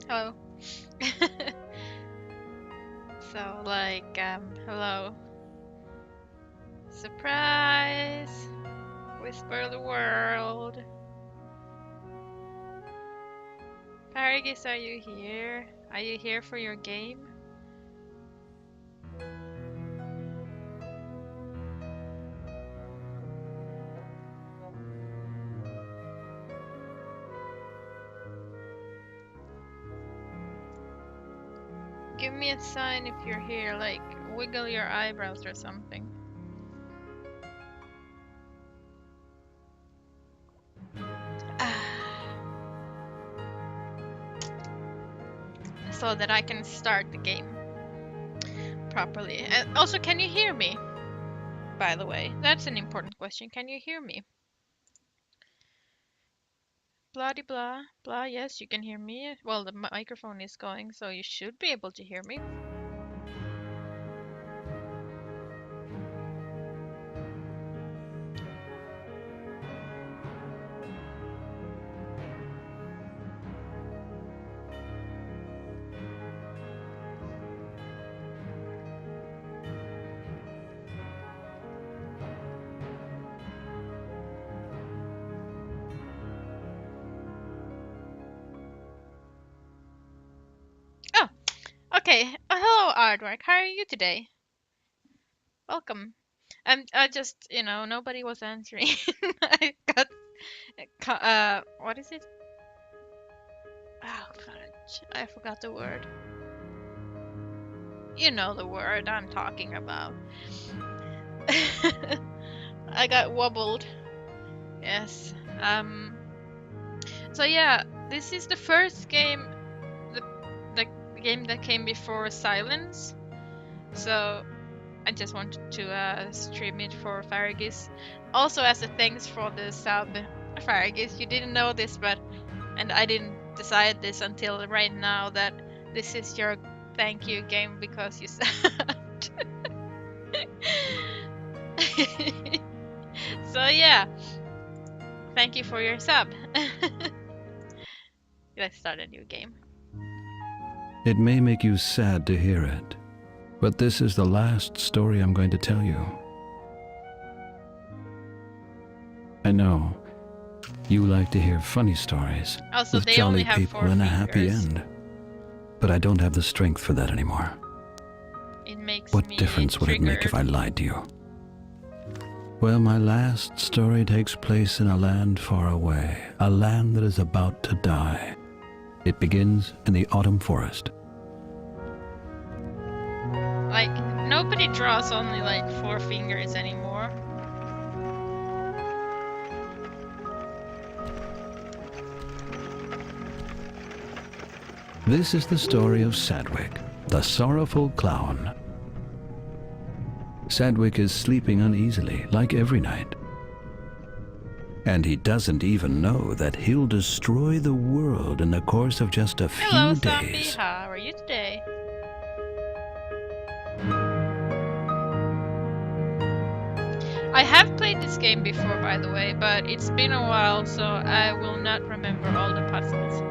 Hello. So, like, hello. Surprise! Whisper the world. Paragis, are you here? Are you here for your game? Give me a sign if you're here, like, wiggle your eyebrows or something. So that I can start the game properly. And also, can you hear me? By the way, that's an important question. Can you hear me? Blah de blah blah. Yes, you can hear me. Well, the microphone is going, so you should be able to hear me. Oh, okay. Hello, Aardvark. How are you today? Welcome. I just, nobody was answering. I got, what is it? Oh, fudge. I forgot the word. You know the word I'm talking about. I got wobbled. Yes. So yeah, this is the first game, the game that came before Silence. So I just wanted to stream it for Faragis. Also, as a thanks for the sub, Faragis. You didn't know this, and I didn't decide this until right now that this is your thank you game because you subbed. So yeah, thank you for your sub. Let's start a new game. It may make you sad to hear it, but this is the last story I'm going to tell you. I know you like to hear funny stories Also, with they only jolly have people 4 and a happy fingers. end, but I don't have the strength for that anymore. It makes What me difference would it make if I triggered. lied to you? Well, my last story takes place in a land far away, a land that is about to die. It begins in the autumn forest. Like, nobody draws only like 4 fingers anymore. This is the story of Sadwick, the sorrowful clown. Sadwick is sleeping uneasily, like every night. And he doesn't even know that he'll destroy the world in the course of just a Hello, few zombie. days. How are you today? I have played this game before, by the way, but it's been a while, so I will not remember all the puzzles.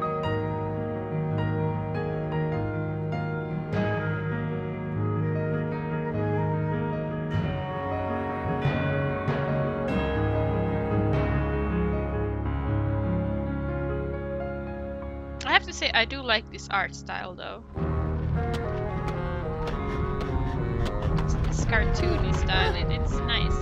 I have to say, I do like this art style, though. This cartoony style, it's nice.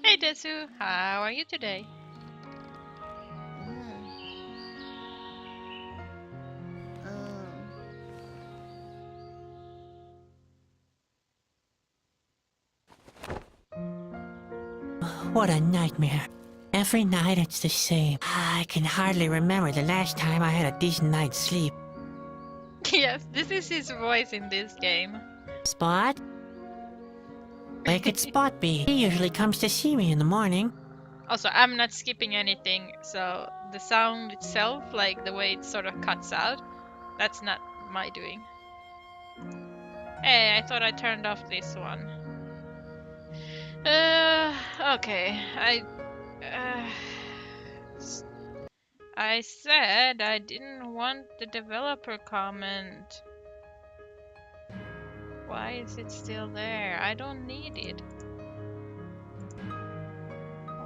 Hey Desu, how are you today? What a nightmare. Every night it's the same. I can hardly remember the last time I had a decent night's sleep. Yes, this is his voice in this game. Spot? Where could Spot be? He usually comes to see me in the morning. Also, I'm not skipping anything, so the sound itself, like the way it sort of cuts out, that's not my doing. Hey, I thought I turned off this one. Okay, I said I didn't want the developer comment. Why is it still there? I don't need it.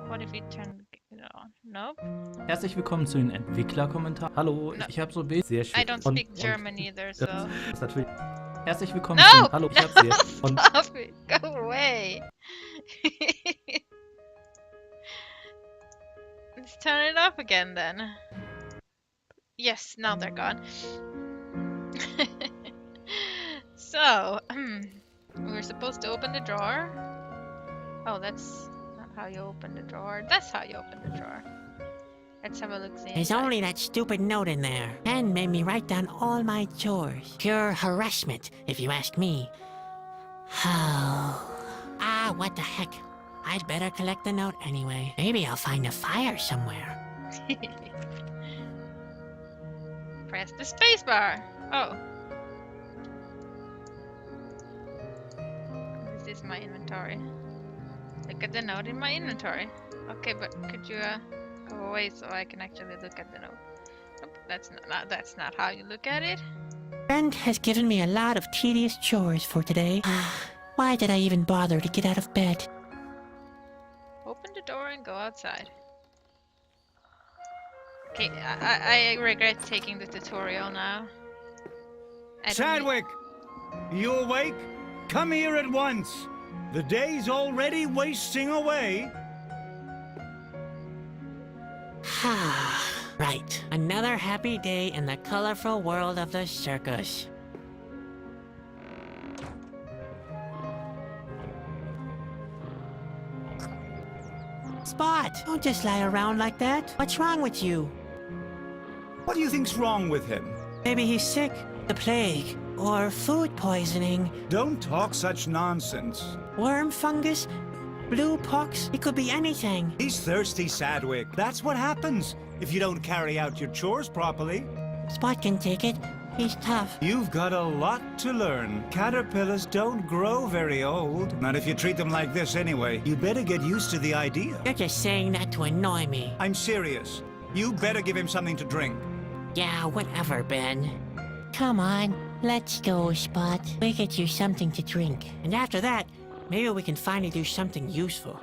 What if we turn it on? Nope. Herzlich willkommen zu den Entwicklerkommentaren. Hallo, No. ich habe so ein sehr schön. I don't speak German either, so. Das ist natürlich. Herzlich willkommen No! zu den. Hallo, ich habe sehr. Und Stop it! Go away! Let's turn it off again then. Yes, now they're gone. So, we were supposed to open the drawer. Oh, that's not how you open the drawer. That's how you open the drawer. Let's have a look. There's only that stupid note in there. Pen made me write down all my chores. Pure harassment, if you ask me. Ah, what the heck. I'd better collect the note anyway. Maybe I'll find a fire somewhere. Press the spacebar. Oh. This is my inventory. Look at the note in my inventory. Okay, but could you go away so I can actually look at the note? Nope, that's not how you look at it. Friend has given me a lot of tedious chores for today. Why did I even bother to get out of bed? Open the door and go outside. Okay, I regret taking the tutorial now. Chadwick! You awake? Come here at once! The day's already wasting away! Right. Another happy day in the colorful world of the circus. Spot! Don't just lie around like that. What's wrong with you? What do you think's wrong with him? Maybe he's sick, the plague, or food poisoning, Don't talk such nonsense. worm fungus, blue pox. It could be anything. He's thirsty, Sadwick. That's what happens if you don't carry out your chores properly. Spot can take it. He's tough. You've got a lot to learn. Caterpillars don't grow very old. Not if you treat them like this anyway. You better get used to the idea. You're just saying that to annoy me. I'm serious. You better give him something to drink. Yeah, whatever, Ben. Come on, let's go, Spot. We get you something to drink. And after that, maybe we can finally do something useful.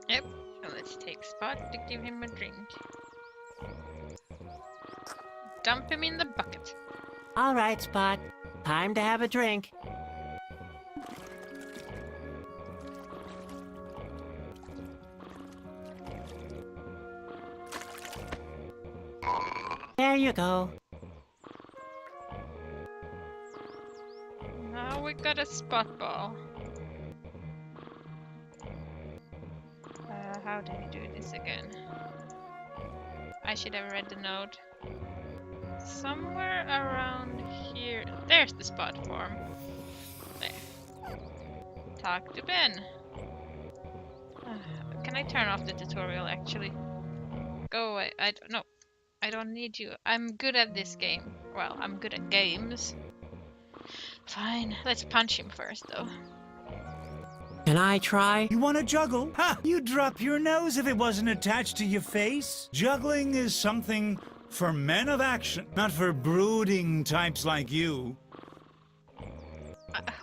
Yep. So let's take Spot to give him a drink. Dump him in the bucket. All right, Spot. Time to have a drink. There you go. Now we got a Spot ball. How do we do this again? I should have read the note. Somewhere around here. There's the Spot form. There. Talk to Ben. Can I turn off the tutorial actually? Go away. I don't need you. I'm good at this game. Well, I'm good at games. Fine. Let's punch him first though. Can I try? You want to juggle? Ha! You'd drop your nose if it wasn't attached to your face. Juggling is something for men of action, not for brooding types like you.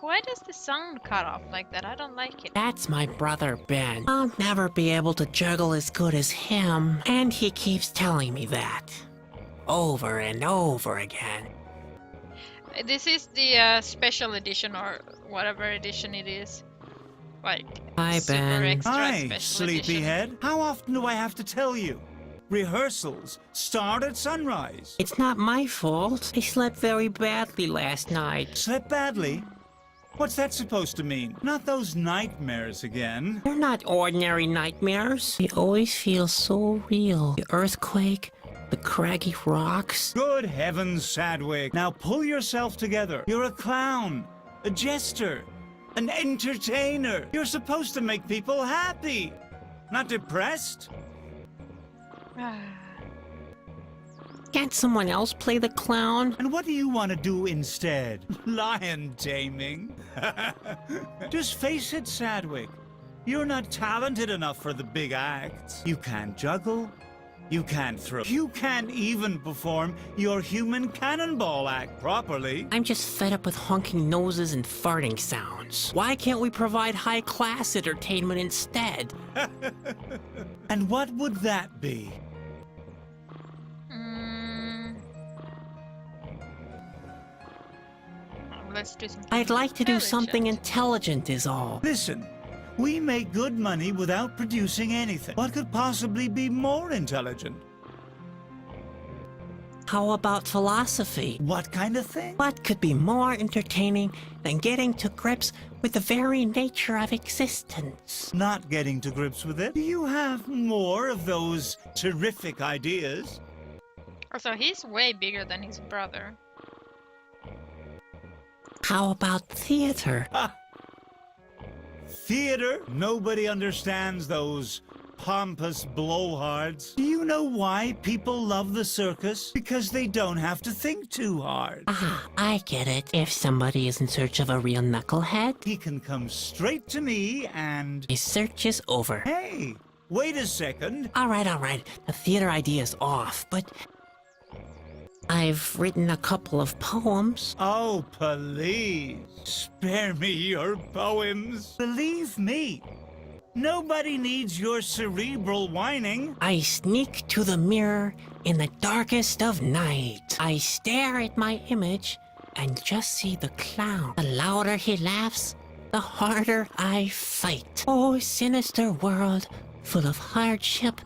Why does the sound cut off like that? I don't like it. That's my brother, Ben. I'll never be able to juggle as good as him. And he keeps telling me that. Over and over again. This is the special edition or whatever edition it is. Like, Hi, super Ben. extra Hi, special sleepyhead. edition. How often do I have to tell you? Rehearsals start at sunrise. It's not my fault. I slept very badly last night. Slept badly? What's that supposed to mean? Not those nightmares again. They're not ordinary nightmares. They always feel so real. The earthquake, the craggy rocks. Good heavens, Sadwick. Now pull yourself together. You're a clown, a jester, an entertainer. You're supposed to make people happy, not depressed. Can't someone else play the clown? And what do you want to do instead? Lion taming? Just face it, Sadwick. You're not talented enough for the big acts. You can't juggle. You can't throw. You can't even perform your human cannonball act properly. I'm just fed up with honking noses and farting sounds. Why can't we provide high-class entertainment instead? And what would that be? Let's do something. I'd like to do something intelligent. intelligent is all. Listen, we make good money without producing anything. What could possibly be more intelligent? How about philosophy? What kind of thing? What could be more entertaining than getting to grips with the very nature of existence? Not getting to grips with it? Do you have more of those terrific ideas? Also, he's way bigger than his brother. How about theater? Theater? Nobody understands those pompous blowhards. Do you know why people love the circus? Because they don't have to think too hard. Ah, I get it. If somebody is in search of a real knucklehead, He can come straight to me and... his search is over. Hey, wait a second. All right. The theater idea is off, but I've written a couple of poems. Oh, please, spare me your poems. Believe me, nobody needs your cerebral whining. I sneak to the mirror in the darkest of night. I stare at my image and just see the clown. The louder he laughs, the harder I fight. Oh, sinister world, full of hardship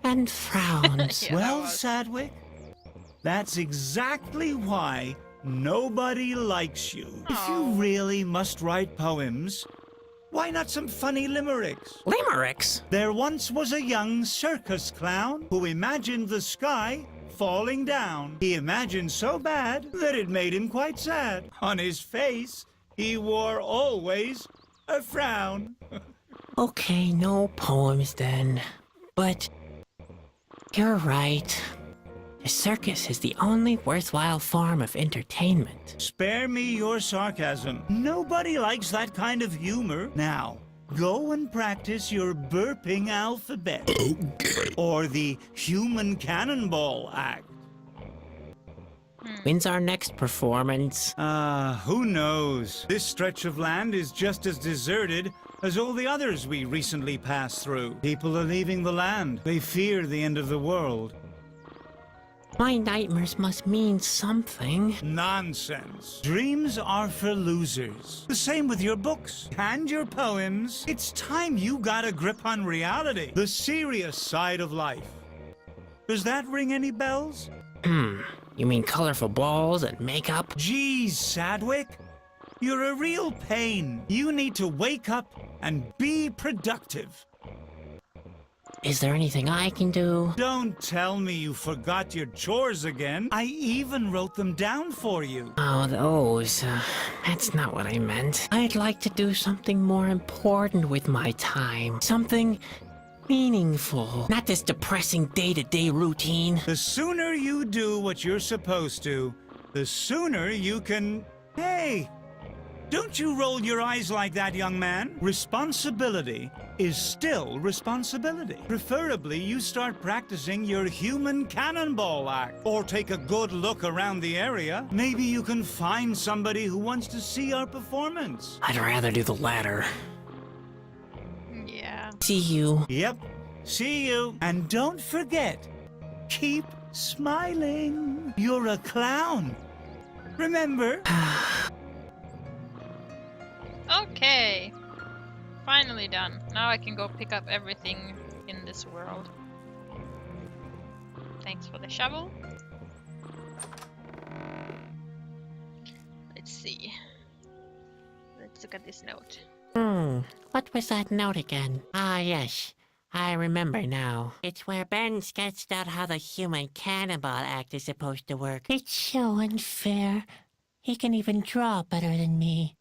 and frowns. Yeah, Well, that was- Sadwick, that's exactly why nobody likes you. If you Aw. really must write poems, why not some funny limericks? Limericks? There once was a young circus clown who imagined the sky falling down. He imagined so bad that it made him quite sad. On his face, he wore always a frown. Okay, no poems then. But you're right. The circus is the only worthwhile form of entertainment. Spare me your sarcasm. Nobody likes that kind of humor. Now, go and practice your burping alphabet. Okay. Or the human cannonball act. When's our next performance? Who knows? This stretch of land is just as deserted as all the others we recently passed through. People are leaving the land. They fear the end of the world. My nightmares must mean something. Nonsense. Dreams are for losers. The same with your books and your poems. It's time you got a grip on reality, the serious side of life. Does that ring any bells? You mean colorful balls and makeup? Geez, Sadwick. You're a real pain. You need to wake up and be productive. Is there anything I can do? Don't tell me you forgot your chores again. I even wrote them down for you. Oh, those. That's not what I meant. I'd like to do something more important with my time. Something meaningful. Not this depressing day-to-day routine. The sooner you do what you're supposed to, the sooner you can... Hey! Don't you roll your eyes like that, young man. Responsibility is still responsibility. Preferably, you start practicing your human cannonball act. Or take a good look around the area. Maybe you can find somebody who wants to see our performance. I'd rather do the latter. Yeah. See you. Yep. See you. And don't forget, keep smiling. You're a clown. Remember? Okay. Finally done. Now I can go pick up everything in this world. Thanks for the shovel. Let's see. Let's look at this note. What was that note again? Ah, yes. I remember now. It's where Ben sketched out how the human cannonball act is supposed to work. It's so unfair. He can even draw better than me.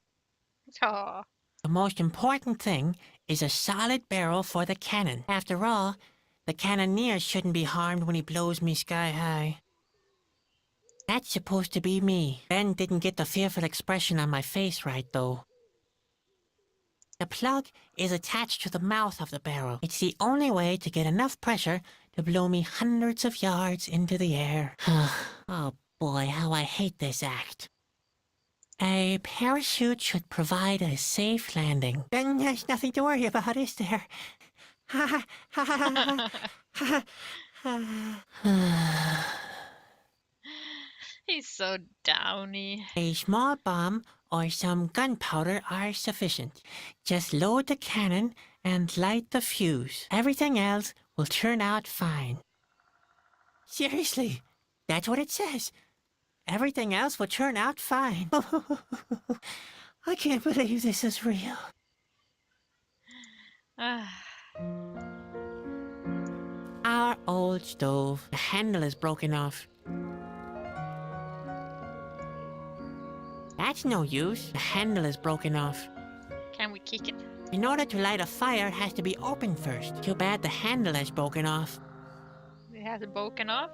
Aw. The most important thing is a solid barrel for the cannon. After all, the cannoneer shouldn't be harmed when he blows me sky high. That's supposed to be me. Ben didn't get the fearful expression on my face right, though. The plug is attached to the mouth of the barrel. It's the only way to get enough pressure to blow me hundreds of yards into the air. Oh boy, how I hate this act. A parachute should provide a safe landing. Then there's nothing to worry about, is there? He's so downy. A small bomb or some gunpowder are sufficient. Just load the cannon and light the fuse. Everything else will turn out fine. Seriously, that's what it says. Everything else will turn out fine. I can't believe this is real. Our old stove. The handle is broken off. That's no use. The handle is broken off. Can we kick it? In order to light a fire, it has to be opened first. Too bad the handle is broken off. It has broken off?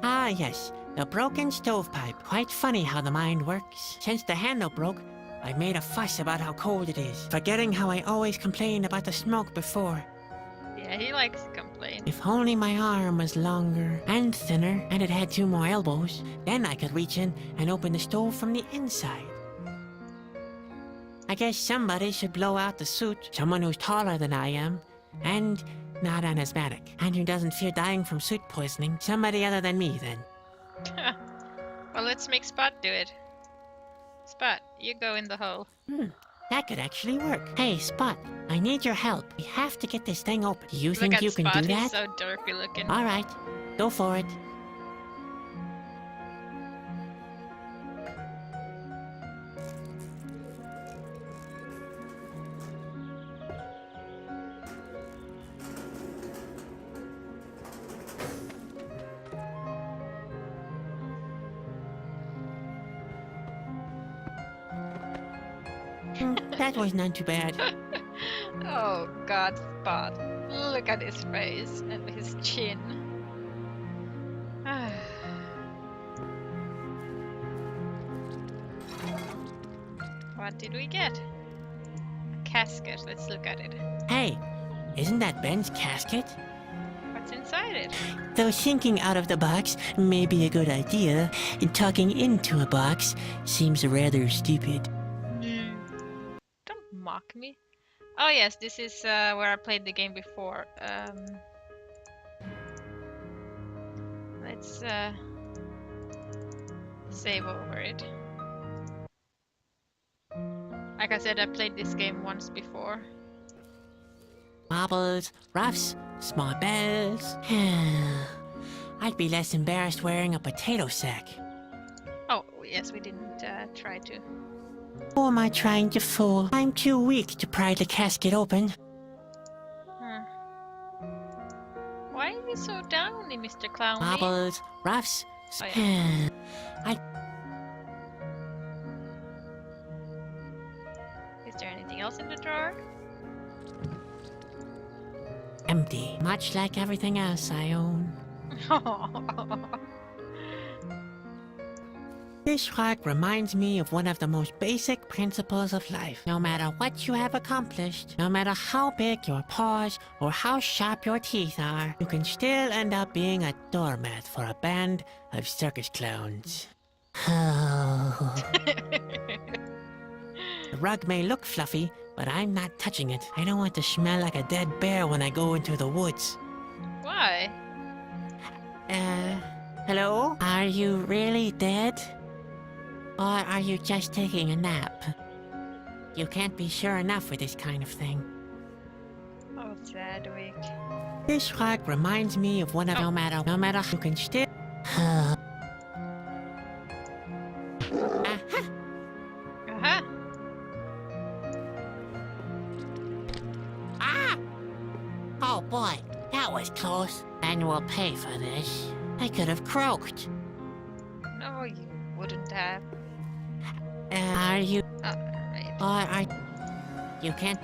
Ah, yes. The broken stovepipe. Quite funny how the mind works. Since the handle broke, I made a fuss about how cold it is, forgetting how I always complained about the smoke before. Yeah, he likes to complain. If only my arm was longer and thinner, and it had 2 more elbows, then I could reach in and open the stove from the inside. I guess somebody should blow out the suit, someone who's taller than I am, and not an asthmatic, and who doesn't fear dying from soot poisoning. Somebody other than me, then. Well, let's make Spot do it. Spot, you go in the hole. That could actually work. Hey, Spot, I need your help. We have to get this thing open. Do you Look think at you can Spot, do he's that? so dorky looking. All right, go for it. That was not too bad. Oh God, Spot. Look at his face and his chin. What did we get? A casket. Let's look at it. Hey, isn't that Ben's casket? What's inside it? Though thinking out of the box may be a good idea, talking into a box seems rather stupid. Don't mock me. Oh yes, this is where I played the game before. Let's save over it. Like I said, I played this game once before. Marbles, roughs, small bells. I'd be less embarrassed wearing a potato sack. Oh yes, we didn't try to. Who am I trying to fool? I'm too weak to pry the casket open. Why are you so downy, Mr. Clowny? Marbles, roughs. Oh, yeah. Is there anything else in the drawer? Empty, much like everything else I own. This rock reminds me of one of the most basic principles of life. No matter what you have accomplished, no matter how big your paws or how sharp your teeth are, you can still end up being a doormat for a band of circus clowns. Oh. The rug may look fluffy, but I'm not touching it. I don't want to smell like a dead bear when I go into the woods. Why? Hello? Are you really dead? Or are you just taking a nap? You can't be sure enough for this kind of thing. Oh, Chadwick. This rock reminds me of one of no matter you can still. Uh-huh. Oh boy, that was close. And we'll pay for this. I could have croaked. No, you wouldn't have. Are you... Oh, right. Are... You can't...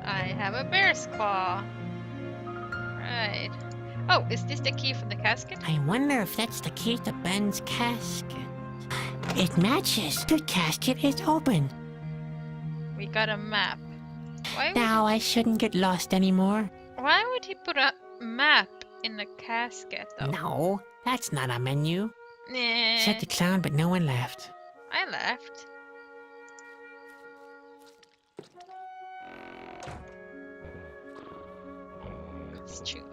I have a bear's claw. Right. Oh, is this the key for the casket? I wonder if that's the key to Ben's casket. It matches. The casket is open. We got a map. Why would, Now I shouldn't get lost anymore. why would he put a map in the casket, though? No, that's not a menu. Nah, Said the clown, but no one laughed. I left. That's true.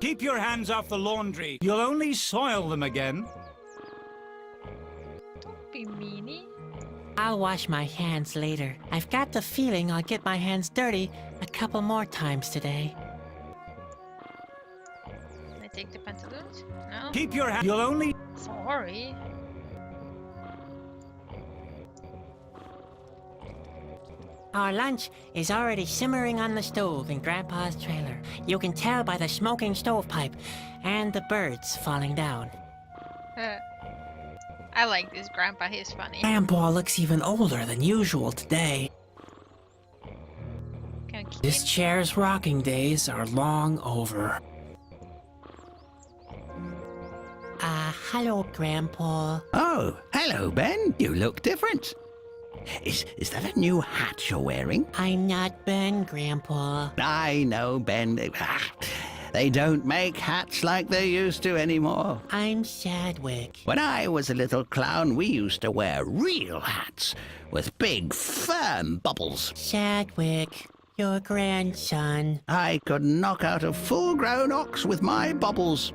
Keep your hands off the laundry. You'll only soil them again. Don't be meanie. I'll wash my hands later. I've got the feeling I'll get my hands dirty a couple more times today. Can I take the pantaloons? No? Keep your hands. You'll only. Sorry. Our lunch is already simmering on the stove in Grandpa's trailer. You can tell by the smoking stovepipe and the birds falling down. I like this grandpa, he's funny. Grandpa looks even older than usual today. Can I keep This chair's rocking days are long over. Hello, Grandpa. Oh, hello, Ben. You look different. Is that a new hat you're wearing? I'm not Ben, Grandpa. I know, Ben. They don't make hats like they used to anymore. I'm Sadwick. When I was a little clown, we used to wear real hats with big, firm bubbles. Sadwick, your grandson. I could knock out a full-grown ox with my bubbles.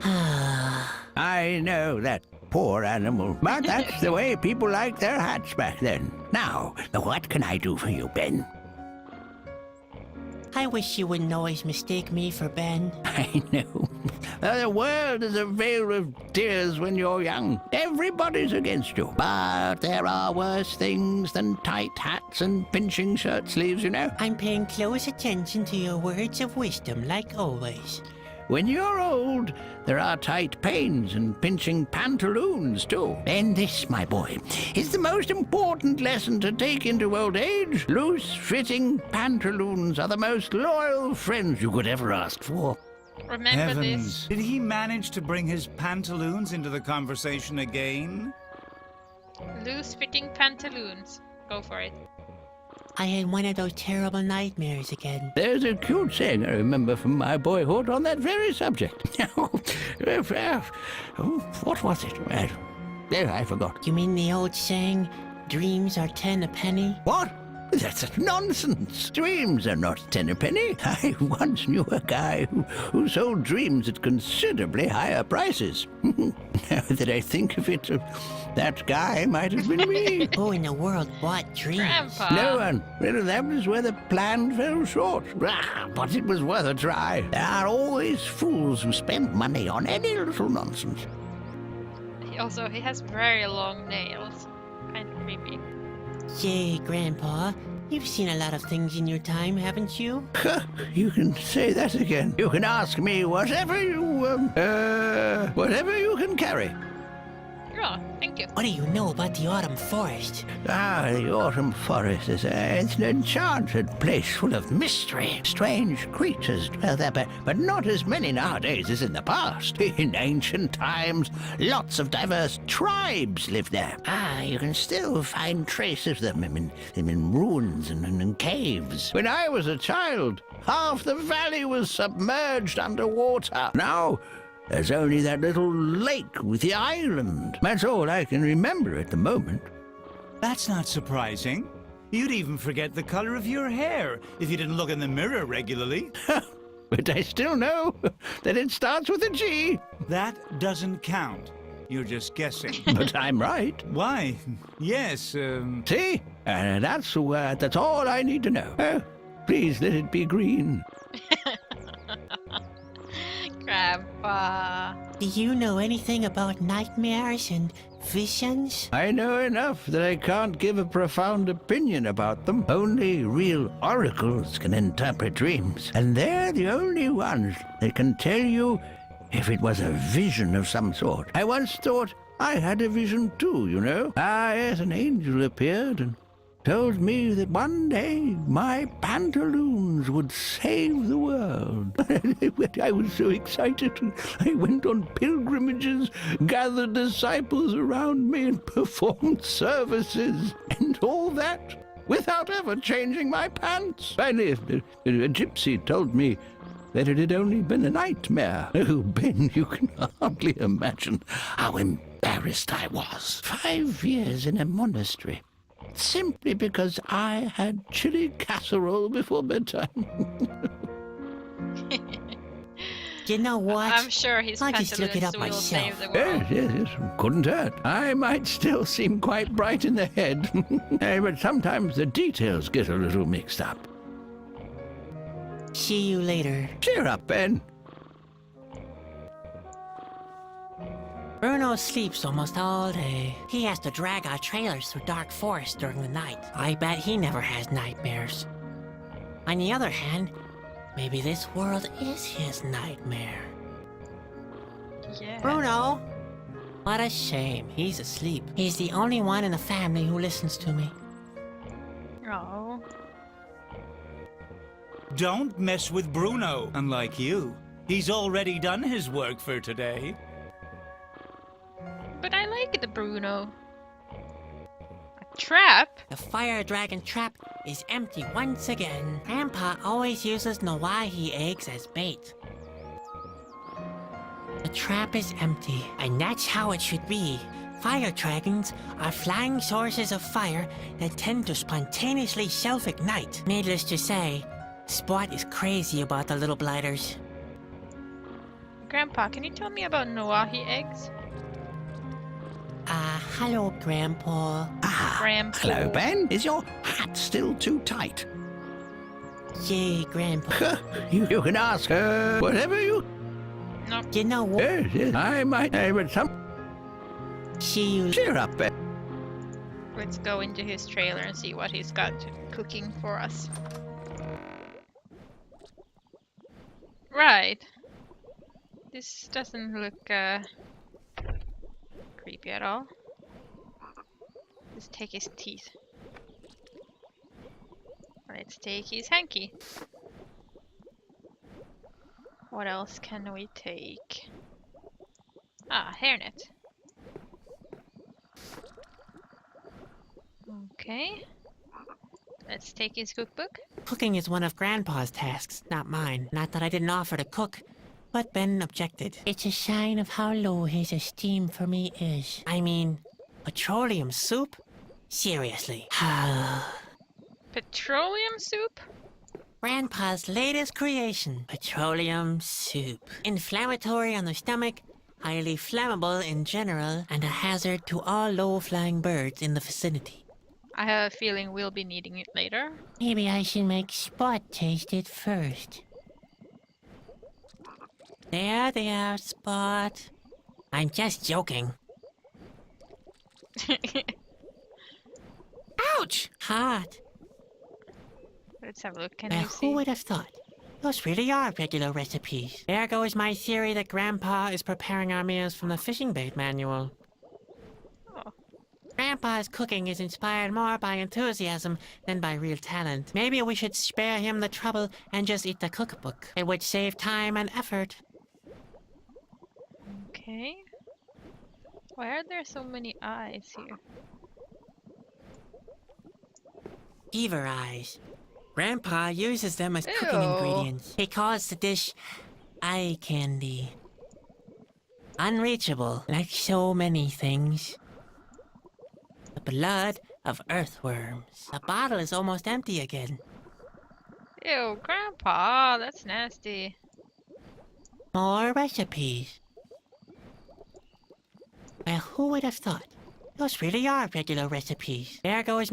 I know that poor animal, but that's the way people liked their hats back then. Now, what can I do for you, Ben? I wish you wouldn't always mistake me for Ben. I know. The world is a vale of tears when you're young. Everybody's against you. But there are worse things than tight hats and pinching shirt sleeves, you know. I'm paying close attention to your words of wisdom, like always. When you're old, there are tight pains and pinching pantaloons, too. And this, my boy, is the most important lesson to take into old age. Loose-fitting pantaloons are the most loyal friends you could ever ask for. Remember Heavens. this. Did he manage to bring his pantaloons into the conversation again? Loose-fitting pantaloons. Go for it. I had one of those terrible nightmares again. There's a cute saying I remember from my boyhood on that very subject. What was it? I forgot. You mean the old saying, dreams are 10 a penny? What? That's nonsense. Dreams are not 10 a penny. I once knew a guy who sold dreams at considerably higher prices. Now that I think of it, that guy might have been me. Who in the world bought dreams? Grandpa. No one. Well, that was where the plan fell short. But it was worth a try. There are always fools who spend money on any little nonsense. He has very long nails. Kind of creepy. Say, Grandpa, you've seen a lot of things in your time, haven't you? You can say that again. You can ask me whatever you can carry. Oh, thank you. What do you know about the autumn forest? The autumn forest is it's an enchanted place full of mystery. Strange creatures dwell there, but not as many nowadays as in the past. In ancient times, lots of diverse tribes lived there. You can still find traces of them in ruins and in caves. When I was a child, half the valley was submerged underwater. Now, there's only that little lake with the island. That's all I can remember at the moment. That's not surprising. You'd even forget the color of your hair if you didn't look in the mirror regularly. But I still know that it starts with a G. That doesn't count. You're just guessing. But I'm right. Why? Yes, See? That's all I need to know. Please let it be green. Grandpa. Do you know anything about nightmares and visions? I know enough that I can't give a profound opinion about them. Only real oracles can interpret dreams, and they're the only ones that can tell you if it was a vision of some sort. I once thought I had a vision too, you know. Yes, an angel appeared and told me that one day my pantaloons would save the world. I was so excited. I went on pilgrimages, gathered disciples around me, and performed services, and all that without ever changing my pants. Finally, a gypsy told me that it had only been a nightmare. Oh, Ben, you can hardly imagine how embarrassed I was. 5 years in a monastery, simply because I had chili casserole before bedtime. You know what? I'm sure his I'll just look it up pantaloons will save myself. the world. Yes, couldn't hurt. I might still seem quite bright in the head, but sometimes the details get a little mixed up. See you later. Cheer up, Ben. Bruno sleeps almost all day. He has to drag our trailers through dark forests during the night. I bet he never has nightmares. On the other hand, maybe this world is his nightmare. Yeah. Bruno! What a shame. He's asleep. He's the only one in the family who listens to me. Oh. Don't mess with Bruno, unlike you. He's already done his work for today. But I like the Bruno. A trap? The fire dragon trap is empty once again. Grandpa always uses Nawahi eggs as bait. The trap is empty, and that's how it should be. Fire dragons are flying sources of fire that tend to spontaneously self-ignite. Needless to say, Spot is crazy about the little blighters. Grandpa, can you tell me about Nawahi eggs? Hello, Grandpa. Grandpa. Hello, Ben. Is your hat still too tight? Yeah, Grandpa. You can ask her whatever you... No. You know what? Yes, I might, but some... See you. Cheer up, Ben. Let's go into his trailer and see what he's got cooking for us. Right. This doesn't look creepy at all. Let's take his teeth. Let's take his hanky. What else can we take? Hairnet. Okay. Let's take his cookbook. Cooking is one of Grandpa's tasks, not mine. Not that I didn't offer to cook, but Ben objected. It's a sign of how low his esteem for me is. I mean, petroleum soup? Seriously. Petroleum soup? Grandpa's latest creation, petroleum soup. Inflammatory on the stomach, highly flammable in general, and a hazard to all low-flying birds in the vicinity. I have a feeling we'll be needing it later. Maybe I should make Spot taste it first. There, Spot. I'm just joking. Ouch! Hot. Let's have a look. Can Now, you see? who would have thought? Those really are regular recipes. There goes my theory that Grandpa is preparing our meals from the fishing bait manual. Oh. Grandpa's cooking is inspired more by enthusiasm than by real talent. Maybe we should spare him the trouble and just eat the cookbook. It would save time and effort. Okay. Why are there so many eyes here? Beaver eyes. Grandpa uses them as cooking Ew. ingredients. He calls the dish eye candy. Unreachable, like so many things. The blood of earthworms. The bottle is almost empty again. Ew, Grandpa, that's nasty. More recipes. Well, who would have thought? Those really are regular recipes. There goes...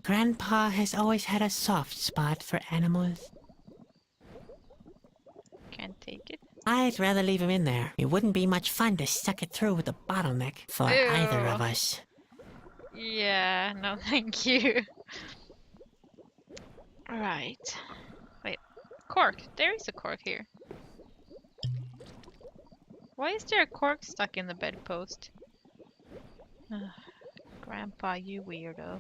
Grandpa has always had a soft spot for animals. I'd rather leave him in there. It wouldn't be much fun to suck it through with a bottleneck for either of us. Yeah, no thank you. Alright. Wait, cork. There is a cork here. Why is there a cork stuck in the bedpost? Ugh, Grandpa, you weirdo.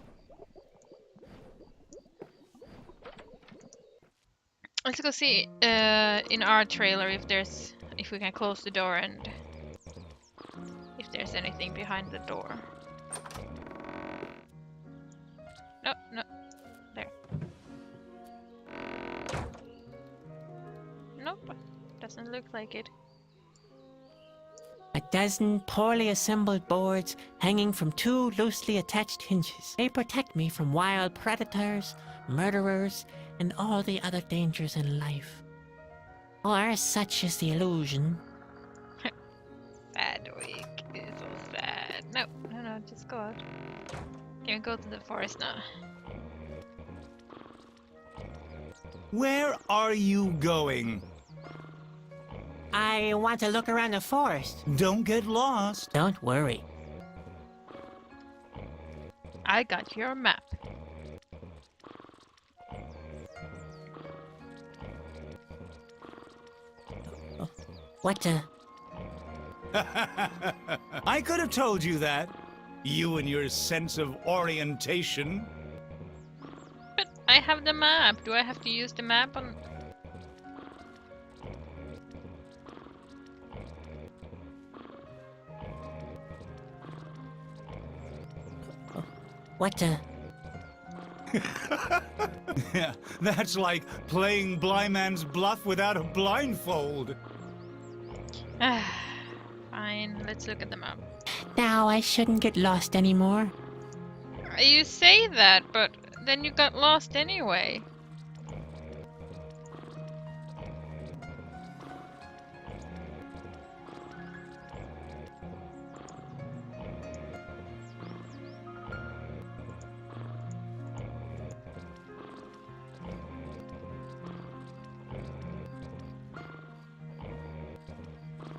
Let's go see in our trailer if we can close the door and if there's anything behind the door. No, no, there. Nope, doesn't look like it. A dozen poorly assembled boards hanging from 2 loosely attached hinges. They protect me from wild predators, murderers, and all the other dangers in life. Or such is the illusion. Sad week. It's so sad. No, no, no, just go out. Can we go to the forest now? Where are you going? I want to look around the forest. Don't get lost. Don't worry. I got your map. What the? I could have told you that. You and your sense of orientation. But I have the map. Do I have to use the map on... What the? Yeah, that's like playing blind man's bluff without a blindfold. Fine, let's look at the map. Now I shouldn't get lost anymore. You say that, but then you got lost anyway.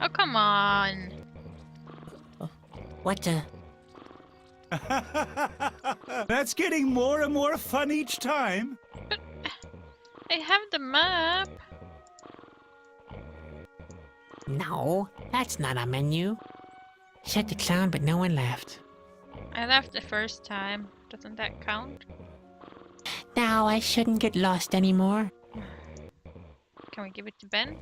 Oh, come on. What the? That's getting more and more fun each time. I have the map. No, that's not a menu. Said the clown, but no one laughed. I left the first time. Doesn't that count? Now I shouldn't get lost anymore. Can we give it to Ben?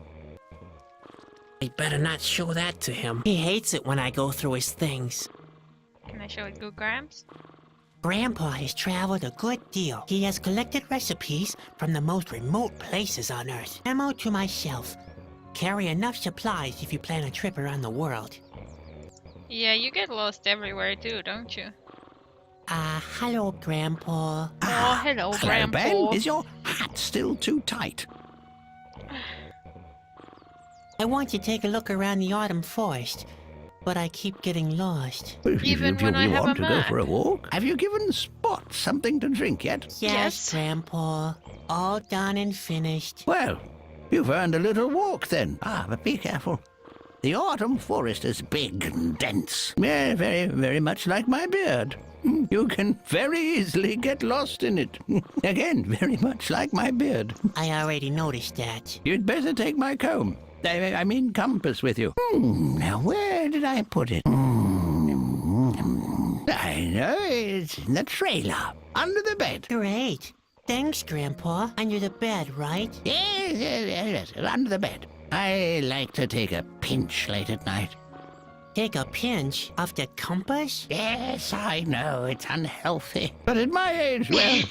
I better not show that to him. He hates it when I go through his things. Can I show it to Gramps? Grandpa has traveled a good deal. He has collected recipes from the most remote places on Earth. Memo to myself. Carry enough supplies if you plan a trip around the world. Yeah, you get lost everywhere too, don't you? Hello, Grandpa. Oh, hello, Grandpa. Ben, is your hat still too tight? I want to take a look around the autumn forest, but I keep getting lost. Well, Even do when I you have want a to go map. for a walk? Have you given Spot something to drink yet? Yes. Grandpa. All done and finished. Well, you've earned a little walk then. But be careful. The autumn forest is big and dense. Yeah, very, very much like my beard. You can very easily get lost in it. Again, very much like my beard. I already noticed that. You'd better take my comb. I mean compass with you. Now, where did I put it? I know, it's in the trailer, under the bed. Great. Thanks, Grandpa. Under the bed, right? Yes, under the bed. I like to take a pinch late at night. Take a pinch of the compass? Yes, I know, it's unhealthy. But at my age, well...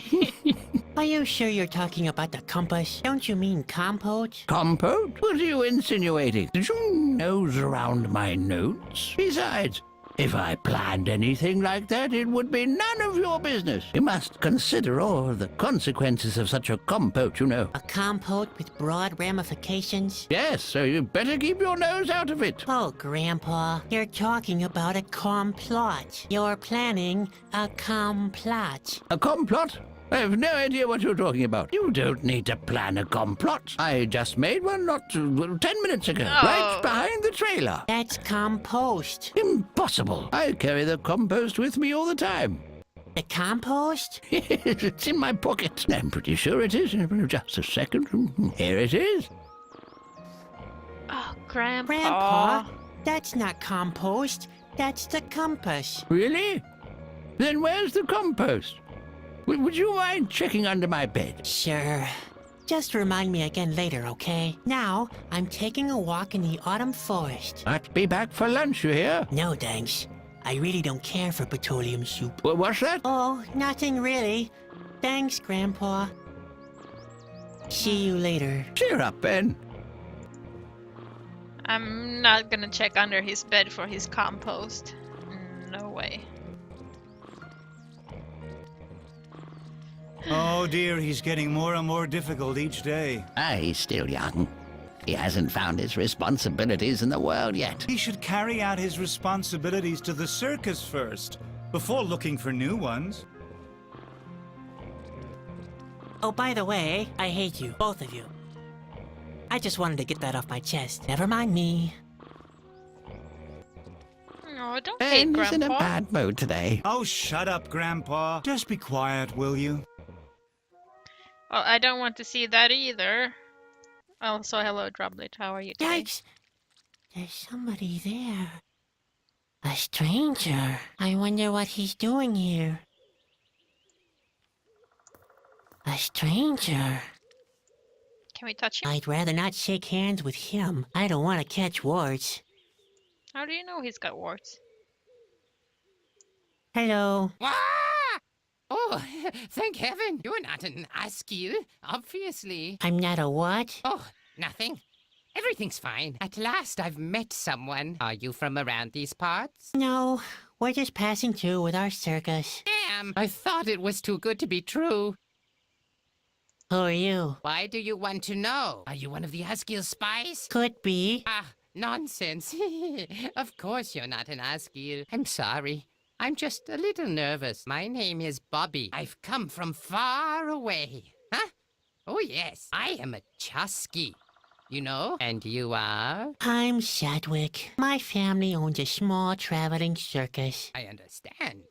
Are you sure you're talking about the compass? Don't you mean compote? Compote? What are you insinuating? Did you nose around my notes? Besides, if I planned anything like that, it would be none of your business. You must consider all the consequences of such a compote, you know. A compote with broad ramifications? Yes, so you better keep your nose out of it. Oh, Grandpa, you're talking about a complot. You're planning a complot. A complot? I have no idea what you're talking about. You don't need to plan a complot. I just made one not 10 minutes ago, right Oh. behind the trailer. That's compost. Impossible. I carry the compost with me all the time. The compost? It's in my pocket. I'm pretty sure it is. Just a second. Here it is. Oh, Grandpa. Grandpa, that's not compost. That's the compass. Really? Then where's the compost? Would you mind checking under my bed? Sure. Just remind me again later, okay? Now, I'm taking a walk in the autumn forest. I'll be back for lunch, you hear? No, thanks. I really don't care for petroleum soup. What's that? Oh, nothing really. Thanks, Grandpa. See you later. Cheer up, Ben. I'm not gonna check under his bed for his compost. No way. Oh dear, he's getting more and more difficult each day. He's still young. He hasn't found his responsibilities in the world yet. He should carry out his responsibilities to the circus first, before looking for new ones. Oh, by the way, I hate you, both of you. I just wanted to get that off my chest. Never mind me. Oh, don't hate Ben is in a Grandpa. bad mood today. Oh, shut up, Grandpa. Just be quiet, will you? Well, I don't want to see that either. Also, hello, Droplet. How are you today? Yikes! There's somebody there. A stranger. I wonder what he's doing here. A stranger. Can we touch him? I'd rather not shake hands with him. I don't want to catch warts. How do you know he's got warts? Hello. Ah! Oh, thank heaven, you're not an Askew, obviously. I'm not a what? Oh, nothing. Everything's fine. At last I've met someone. Are you from around these parts? No, we're just passing through with our circus. Damn, I thought it was too good to be true. Who are you? Why do you want to know? Are you one of the Askew spies? Could be. Ah, nonsense. Of course you're not an Askew. I'm sorry. I'm just a little nervous. My name is Bobby. I've come from far away. Huh? Oh, yes. I am a Chusky. You know? And you are? I'm Shadwick. My family owns a small traveling circus. I understand.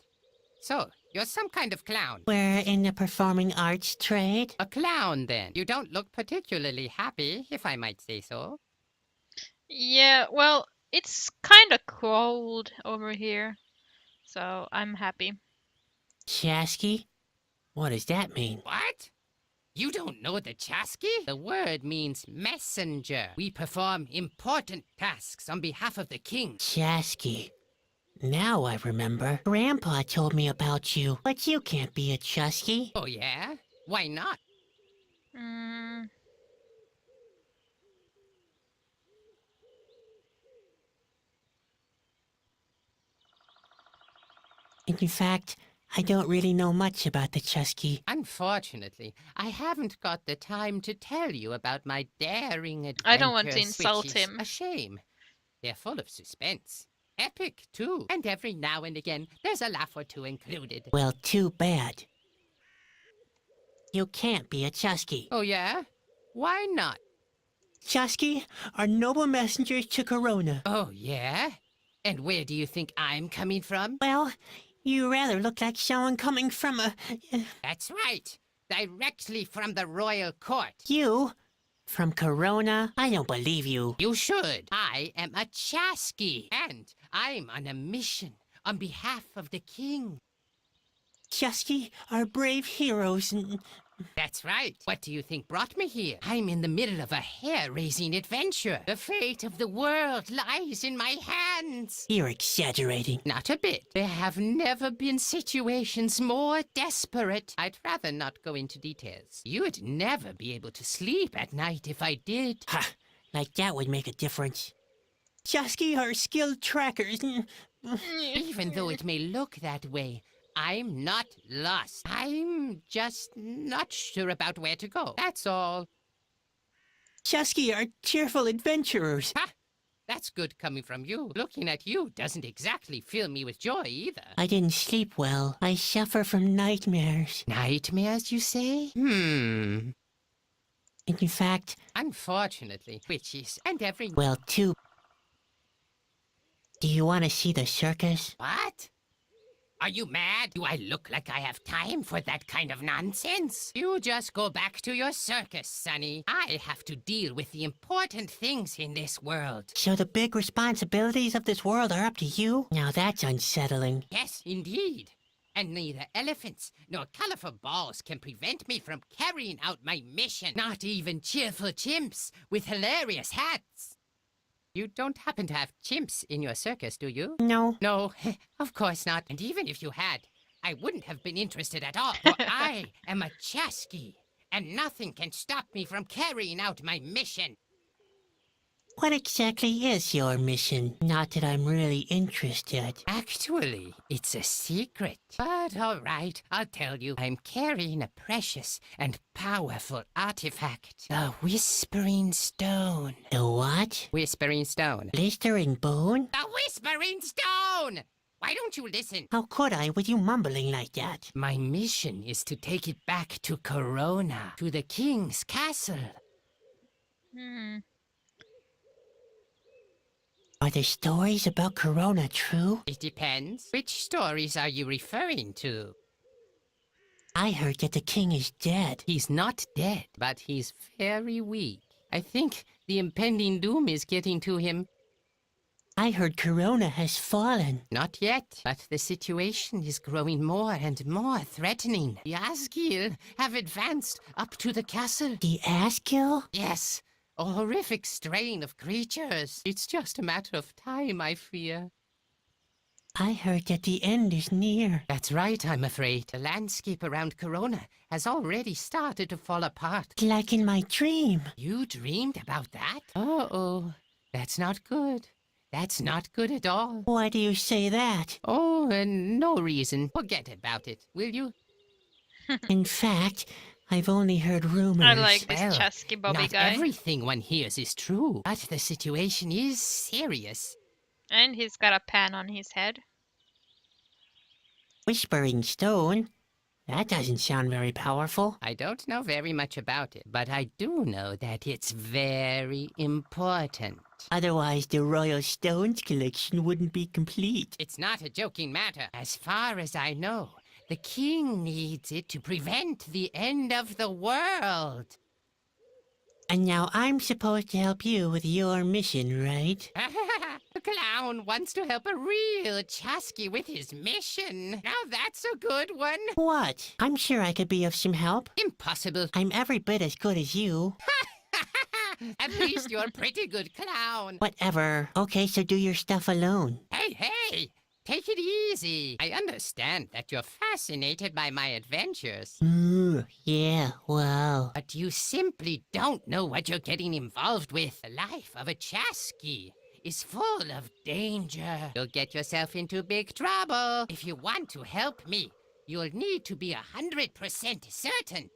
So, you're some kind of clown. We're in the performing arts trade. A clown, then. You don't look particularly happy, if I might say so. Yeah, well, it's kind of cold over here. So, I'm happy. Chasky? What does that mean? What? You don't know the Chasky? The word means messenger. We perform important tasks on behalf of the king. Chasky. Now I remember. Grandpa told me about you, but you can't be a Chusky. Oh, yeah? Why not? Mm, In fact, I don't really know much about the Chusky. Unfortunately, I haven't got the time to tell you about my daring adventures. I don't want to insult which is him. A shame. They're full of suspense. Epic, too. And every now and again, there's a laugh or two included. Well, too bad. You can't be a Chusky. Oh, yeah? Why not? Chusky are noble messengers to Corona. Oh, yeah? And where do you think I'm coming from? Well, you rather look like someone coming from a... That's right. Directly from the royal court. You? From Corona? I don't believe you. You should. I am a Chasky, and I'm on a mission on behalf of the king. Chusky are brave heroes and... That's right. What do you think brought me here? I'm in the middle of a hair-raising adventure. The fate of the world lies in my hands. You're exaggerating. Not a bit. There have never been situations more desperate. I'd rather not go into details. You'd never be able to sleep at night if I did. Ha! Like that would make a difference. Chusky are skilled trackers and... Even though it may look that way, I'm not lost. I'm just not sure about where to go. That's all. Chusky are cheerful adventurers. Ha! That's good coming from you. Looking at you doesn't exactly fill me with joy either. I didn't sleep well. I suffer from nightmares. Nightmares, you say? In fact, Unfortunately, witches and every... well, two. Do you want to see the circus? What? Are you mad? Do I look like I have time for that kind of nonsense? You just go back to your circus, Sonny. I have to deal with the important things in this world. So the big responsibilities of this world are up to you? Now that's unsettling. Yes, indeed. And neither elephants nor colorful balls can prevent me from carrying out my mission. Not even cheerful chimps with hilarious hats. You don't happen to have chimps in your circus, do you? No. No, of course not. And even if you had, I wouldn't have been interested at all. For I am a Chasky, and nothing can stop me from carrying out my mission. What exactly is your mission? Not that I'm really interested. Actually, it's a secret. But all right, I'll tell you. I'm carrying a precious and powerful artifact. The Whispering Stone. The what? Whispering Stone. Blistering bone? The Whispering Stone! Why don't you listen? How could I with you mumbling like that? My mission is to take it back to Corona, to the king's castle. Hmm. Are the stories about Corona true? It depends. Which stories are you referring to? I heard that the king is dead. He's not dead, but he's very weak. I think the impending doom is getting to him. I heard Corona has fallen. Not yet, but the situation is growing more and more threatening. The Asgil have advanced up to the castle. The Askill? Yes, a horrific strain of creatures. It's just a matter of time, I fear. I heard that the end is near. That's right, I'm afraid. The landscape around Corona has already started to fall apart. Like in my dream. You dreamed about that? Uh-oh. That's not good. That's not good at all. Why do you say that? Oh, no reason. Forget about it, will you? In fact, I've only heard rumors. I like this Well, Chasky Bobby Not guy. everything one hears is true, but the situation is serious. And he's got a pan on his head. Whispering Stone? That doesn't sound very powerful. I don't know very much about it, but I do know that it's very important. Otherwise, the Royal Stones collection wouldn't be complete. It's not a joking matter. As far as I know, the king needs it to prevent the end of the world. And now I'm supposed to help you with your mission, right? The clown wants to help a real Chasky with his mission. Now that's a good one. What? I'm sure I could be of some help. Impossible. I'm every bit as good as you. At least you're a pretty good clown. Whatever. Okay, so do your stuff alone. Hey, take it easy. I understand that you're fascinated by my adventures. Yeah, wow. But you simply don't know what you're getting involved with. The life of a Chasky is full of danger. You'll get yourself into big trouble. If you want to help me, you'll need to be 100% certain.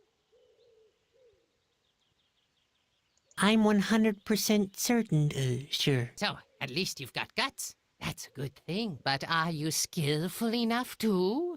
I'm 100% certain, sure. So, at least you've got guts. That's a good thing. But are you skillful enough too?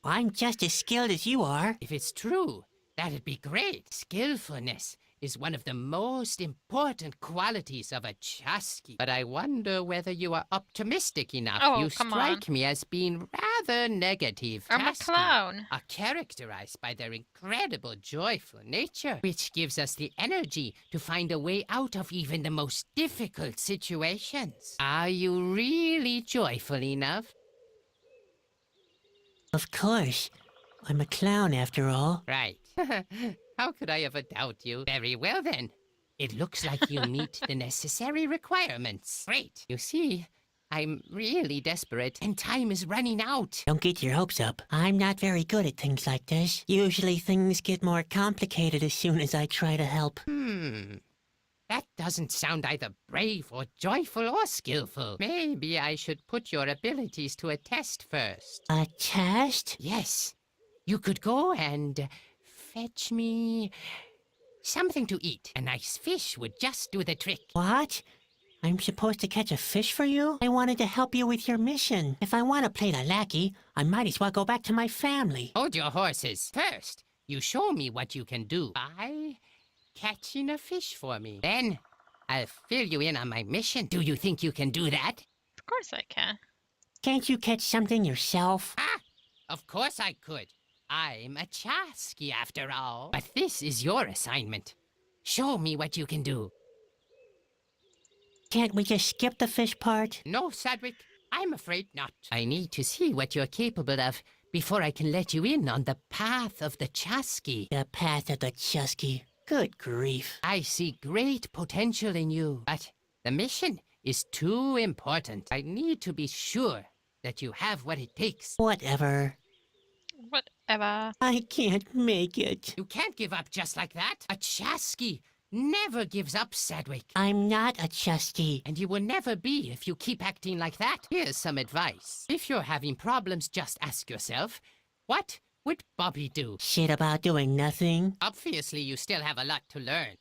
I'm just as skilled as you are. If it's true, that'd be great. Skillfulness is one of the most important qualities of a Chasky. But I wonder whether you are optimistic enough. Oh, You come strike me as being rather negative. I'm a Chasky clown. are characterized by their incredible joyful nature, which gives us the energy to find a way out of even the most difficult situations. Are you really joyful enough? Of course. I'm a clown after all. Right. How could I ever doubt you? Very well, then. It looks like you meet the necessary requirements. Great. You see, I'm really desperate, and time is running out. Don't get your hopes up. I'm not very good at things like this. Usually things get more complicated as soon as I try to help. That doesn't sound either brave or joyful or skillful. Maybe I should put your abilities to a test first. A test? Yes. You could go and fetch me something to eat. A nice fish would just do the trick. What? I'm supposed to catch a fish for you? I wanted to help you with your mission. If I want to play the lackey, I might as well go back to my family. Hold your horses. First, you show me what you can do by catching a fish for me. Then, I'll fill you in on my mission. Do you think you can do that? Of course I can. Can't you catch something yourself? Ah, of course I could. I'm a Chasky after all. But this is your assignment. Show me what you can do. Can't we just skip the fish part? No, Sadwick, I'm afraid not. I need to see what you're capable of before I can let you in on the path of the Chasky. The path of the Chusky. Good grief. I see great potential in you, but the mission is too important. I need to be sure that you have what it takes. Whatever. Whatever. I can't make it. You can't give up just like that. A Chasky never gives up, Sadwick. I'm not a Chusky. And you will never be if you keep acting like that. Here's some advice. If you're having problems, just ask yourself, what would Bobby do? Shit about doing nothing. Obviously, you still have a lot to learn.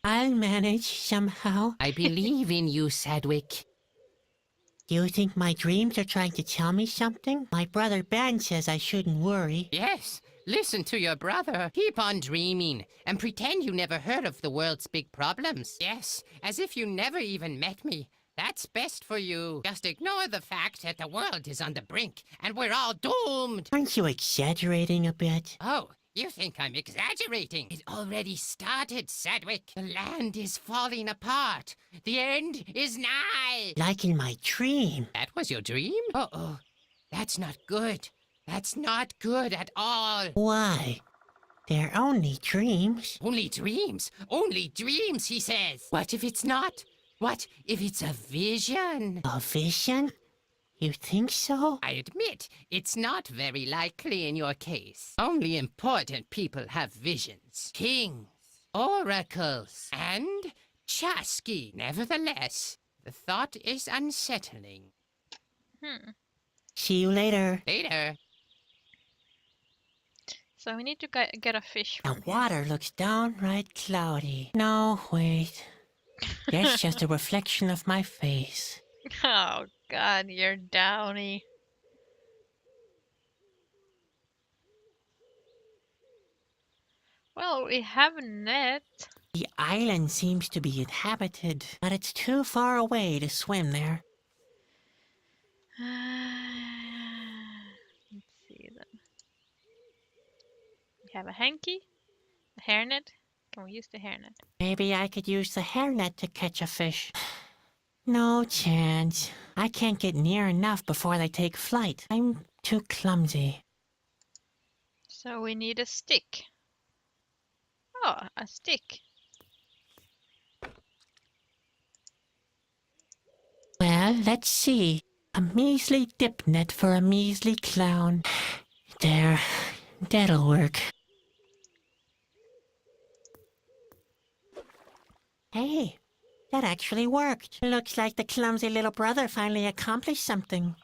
I'll manage somehow. I believe in you, Sadwick. You think my dreams are trying to tell me something? My brother Ben says I shouldn't worry. Yes, listen to your brother. Keep on dreaming and pretend you never heard of the world's big problems. Yes, as if you never even met me. That's best for you. Just ignore the fact that the world is on the brink and we're all doomed. Aren't you exaggerating a bit? Oh, you think I'm exaggerating? It already started, Sadwick. The land is falling apart. The end is nigh. Like in my dream. That was your dream? Uh-oh. That's not good. That's not good at all. Why? They're only dreams. Only dreams. Only dreams, he says. What if it's not? What if it's a vision? A vision? You think so? I admit, it's not very likely in your case. Only important people have visions. Kings, oracles, and Chasky. Nevertheless, the thought is unsettling. See you later. Later. So we need to get a fish. The water looks downright cloudy. No, wait. That's just a reflection of my face. Oh God, you're downy. Well, we have a net. The island seems to be inhabited, but it's too far away to swim there. Let's see then. We have a hanky, a hairnet. Can we use the hairnet? Maybe I could use the hairnet to catch a fish. No chance. I can't get near enough before they take flight. I'm too clumsy. So we need a stick. Oh, a stick. Well, let's see. A measly dip net for a measly clown. There. That'll work. Hey, that actually worked. Looks like the clumsy little brother finally accomplished something.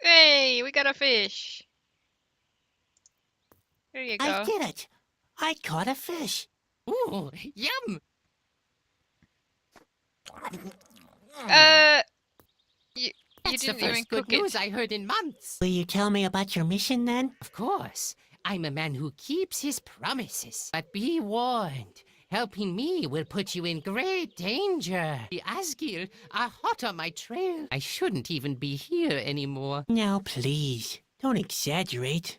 Hey, we got a fish. Here you go. I did it. I caught a fish. Ooh, yum! You That's the didn't even first good cook news it. I heard in months. Will you tell me about your mission then? Of course, I'm a man who keeps his promises. But be warned, helping me will put you in great danger. The Asgil are hot on my trail. I shouldn't even be here anymore. Now, please, don't exaggerate.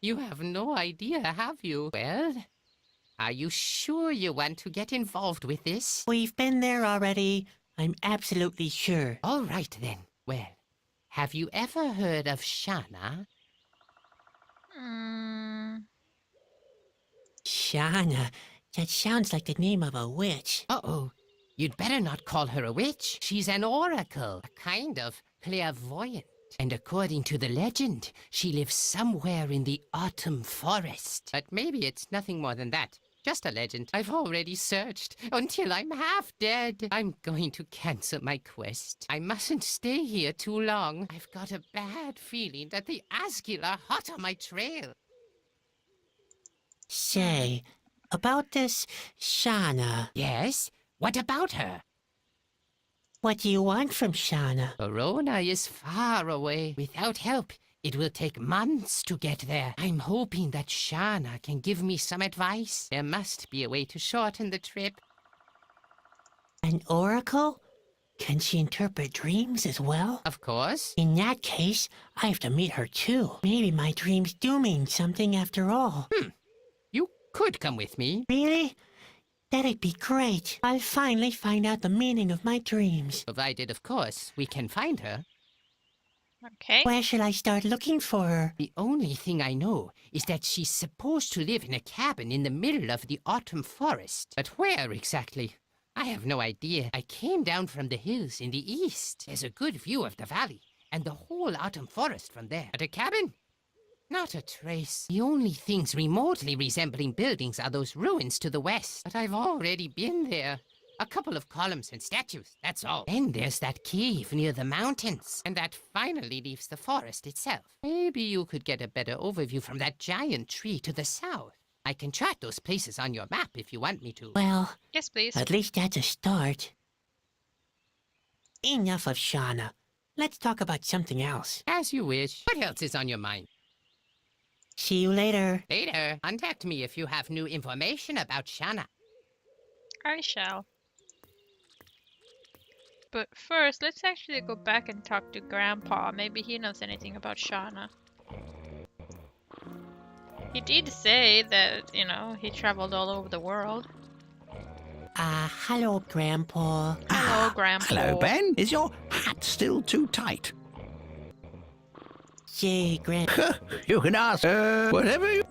You have no idea, have you? Well, are you sure you want to get involved with this? We've been there already. I'm absolutely sure. All right, then. Well, have you ever heard of Shana? Shana. That sounds like the name of a witch. Uh-oh. You'd better not call her a witch. She's an oracle, a kind of clairvoyant. And according to the legend, she lives somewhere in the autumn forest. But maybe it's nothing more than that. Just a legend. I've already searched until I'm half dead. I'm going to cancel my quest. I mustn't stay here too long. I've got a bad feeling that the Asgil are hot on my trail. Say, about this Shauna, Yes? What about her? what do you want from Shauna? Corona is far away. Without help, it will take months to get there. I'm hoping that Shana can give me some advice. There must be a way to shorten the trip. An oracle? Can she interpret dreams as well? Of course. In that case, I have to meet her too. Maybe my dreams do mean something after all. You could come with me. Really? That'd be great. I'll finally find out the meaning of my dreams. Provided, of course, we can find her. Okay. Where should I start looking for her? The only thing I know is that she's supposed to live in a cabin in the middle of the autumn forest. But where exactly? I have no idea. I came down from the hills in the east. There's a good view of the valley and the whole autumn forest from there. But a cabin? Not a trace. The only things remotely resembling buildings are those ruins to the west. But I've already been there. A couple of columns and statues, that's all. Then there's that cave near the mountains. And that finally leaves the forest itself. Maybe you could get a better overview from that giant tree to the south. I can chart those places on your map if you want me to. Well, Yes, please. at least that's a start. Enough of Shauna. Let's talk about something else. As you wish. What else is on your mind? See you later. Later, contact me if you have new information about Shana. I shall. But first, let's actually go back and talk to Grandpa. Maybe he knows anything about Shauna. He did say that, you know, he traveled all over the world. Hello, Grandpa. Hello, Grandpa. Hello, Ben. Is your hat still too tight? Say, Grand... You can ask whatever you...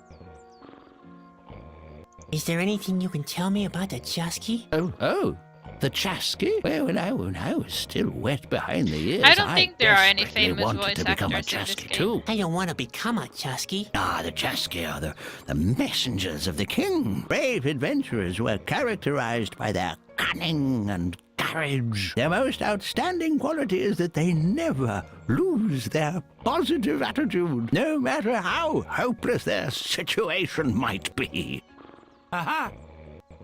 Is there anything you can tell me about the Chusky? Oh, the Chasky? Well, when I was still wet behind the ears, I don't think there are any desperately famous wanted voice to become a actors in this Chasky game. too. I don't want to become a Chusky. The Chasky are the messengers of the king. Brave adventurers who are characterized by their cunning and courage. Their most outstanding quality is that they never lose their positive attitude, no matter how hopeless their situation might be. Aha!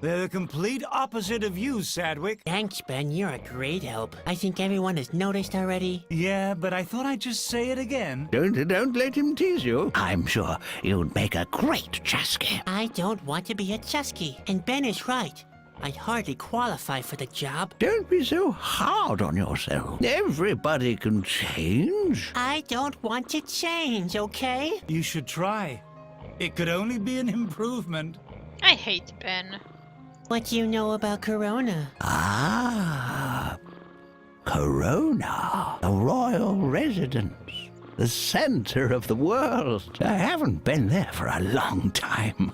They're the complete opposite of you, Sadwick. Thanks, Ben. You're a great help. I think everyone has noticed already. Yeah, but I thought I'd just say it again. Don't let him tease you. I'm sure you'd make a great Chasky. I don't want to be a Chusky. And Ben is right. I'd hardly qualify for the job. Don't be so hard on yourself. Everybody can change. I don't want to change, okay? You should try. It could only be an improvement. I hate Ben. What do you know about Corona? Corona, the royal residence, the center of the world. I haven't been there for a long time.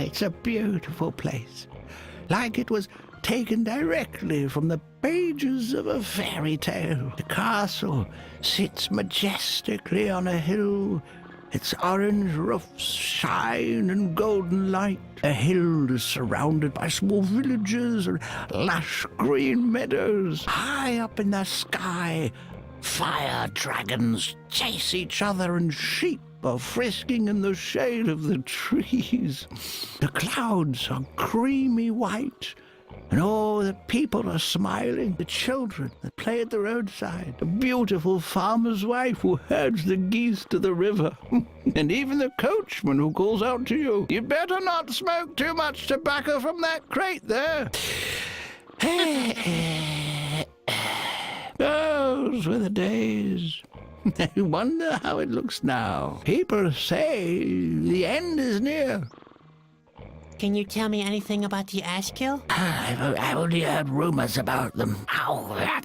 It's a beautiful place. Like it was taken directly from the pages of a fairy tale. The castle sits majestically on a hill. Its orange roofs shine in golden light. The hill is surrounded by small villages and lush green meadows. High up in the sky, fire dragons chase each other and sheep are frisking in the shade of the trees. The clouds are creamy white, and all the people are smiling. The children that play at the roadside, the beautiful farmer's wife who herds the geese to the river, and even the coachman who calls out to you, "You better not smoke too much tobacco from that crate there." Those were the days. I wonder how it looks now. People say the end is near. Can you tell me anything about the Ashkill? I've only heard rumors about them.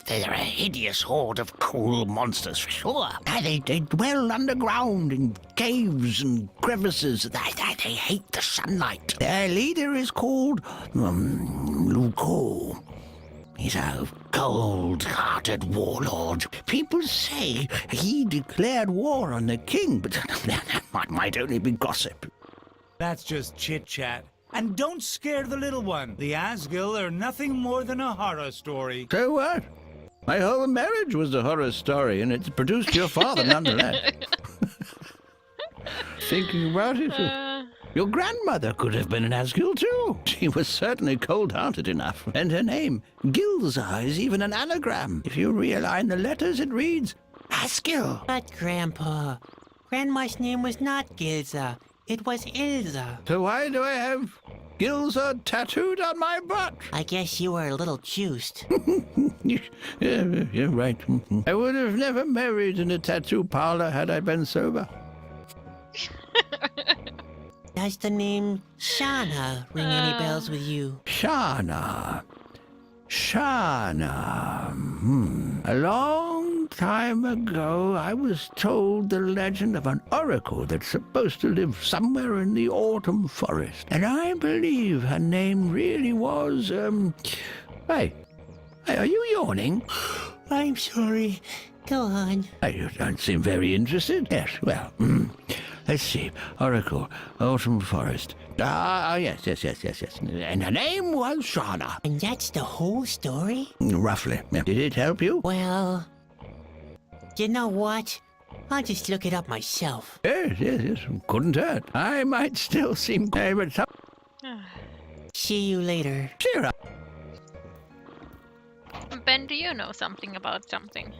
They're a hideous horde of cruel monsters, for sure. They dwell underground in caves and crevices. They hate the sunlight. Their leader is called Luko. He's a cold-hearted warlord. People say he declared war on the king, but that might only be gossip. That's just chit-chat. And don't scare the little one. The Asgill are nothing more than a horror story. So what? My whole marriage was a horror story, and it's produced your father nonetheless. Thinking about it, Your grandmother could have been an Asgil too. She was certainly cold-hearted enough. And her name, Gilza, is even an anagram. If you realign the letters, it reads Asgil. But, Grandpa, Grandma's name was not Gilza. It was Ilza. So why do I have Gilza tattooed on my butt? I guess you were a little juiced. Yeah, you're right. I would have never married in a tattoo parlor had I been sober. Does the name Shauna ring any bells with you? Shana. A long time ago, I was told the legend of an oracle that's supposed to live somewhere in the autumn forest. And I believe her name really was, Hey, are you yawning? I'm sorry. Go on. You don't seem very interested. Yes, well, let's see. Oracle, autumn forest. Yes. And her name was Shauna. And that's the whole story? Roughly. Did it help you? Well, you know what? I'll just look it up myself. Yes. Couldn't hurt. I might still seem but some... See you later. Cheer up. Ben, do you know something about something?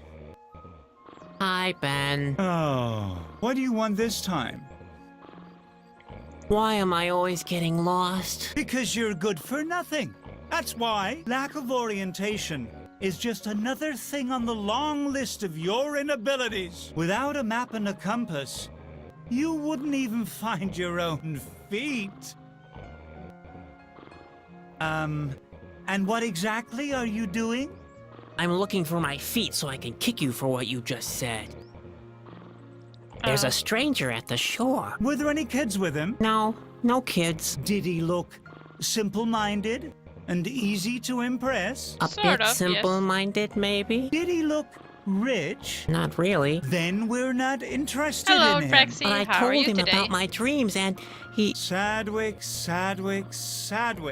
Hi, Ben. Oh, what do you want this time? Why am I always getting lost? Because you're good for nothing. That's why. Lack of orientation is just another thing on the long list of your inabilities. Without a map and a compass, you wouldn't even find your own feet. And what exactly are you doing? I'm looking for my feet so I can kick you for what you just said. There's a stranger at the shore. Were there any kids with him? No kids. Did he look simple-minded and easy to impress? A Sort bit of, yes. simple-minded, maybe? Did he look rich? Not really. Then we're not interested Hello, in him. Praxi. But I How are told you him today? about my dreams and he... Sadwick.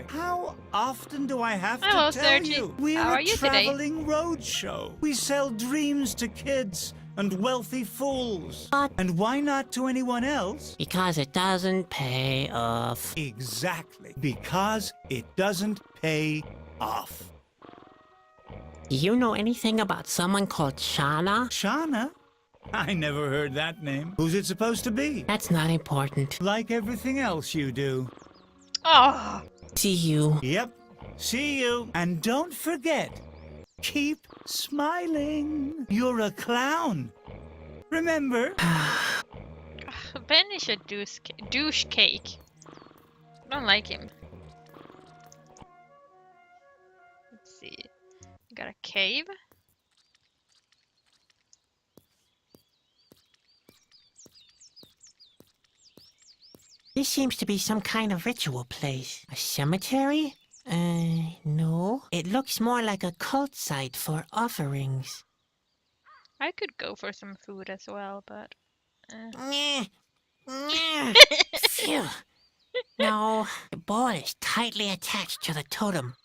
How often do I have Hello, to tell Sergi. you? We're How are a you today? traveling roadshow. We sell dreams to kids and wealthy fools. But- And why not to anyone else? Because it doesn't pay off. Exactly. Because it doesn't pay off. Do you know anything about someone called Shauna? Shauna? I never heard that name. Who's it supposed to be? That's not important. Like everything else you do. Oh, See you. Yep. See you. And don't forget, keep smiling. You're a clown. Remember? Ben is a douche cake. I don't like him. Let's see. Got a cave. This seems to be some kind of ritual place. A cemetery? No. It looks more like a cult site for offerings. I could go for some food as well, but Nyeh. Nyeh. Phew. No, the ball is tightly attached to the totem.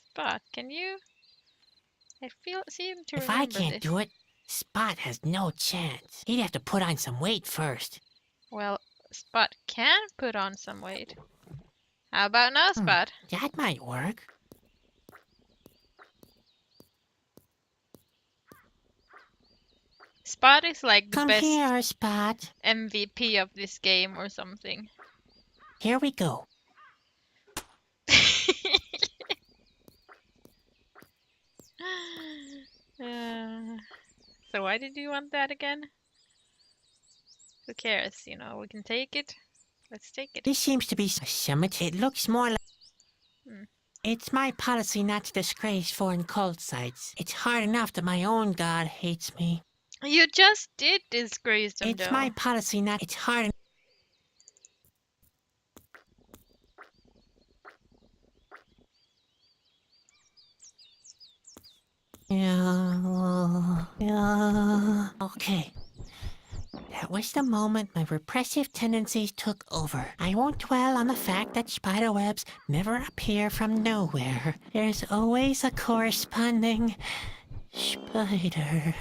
Spot, can you? I seem to If I remember can't this. do it, Spot has no chance. He'd have to put on some weight first. Well, Spot can put on some weight. How about now, Spot? That might work. Spot is like the Come best here, Spot. MVP of this game or something. Here we go. So why did you want that again? Who cares? You know, we can take it. Let's take it. This seems to be a cemetery. It looks more like... Hmm. It's my policy not to disgrace foreign cult sites. It's hard enough that my own god hates me. You just did disgrace them, It's though. my policy not... It's hard... Okay. That was the moment my repressive tendencies took over. I won't dwell on the fact that spiderwebs never appear from nowhere. There's always a corresponding spider.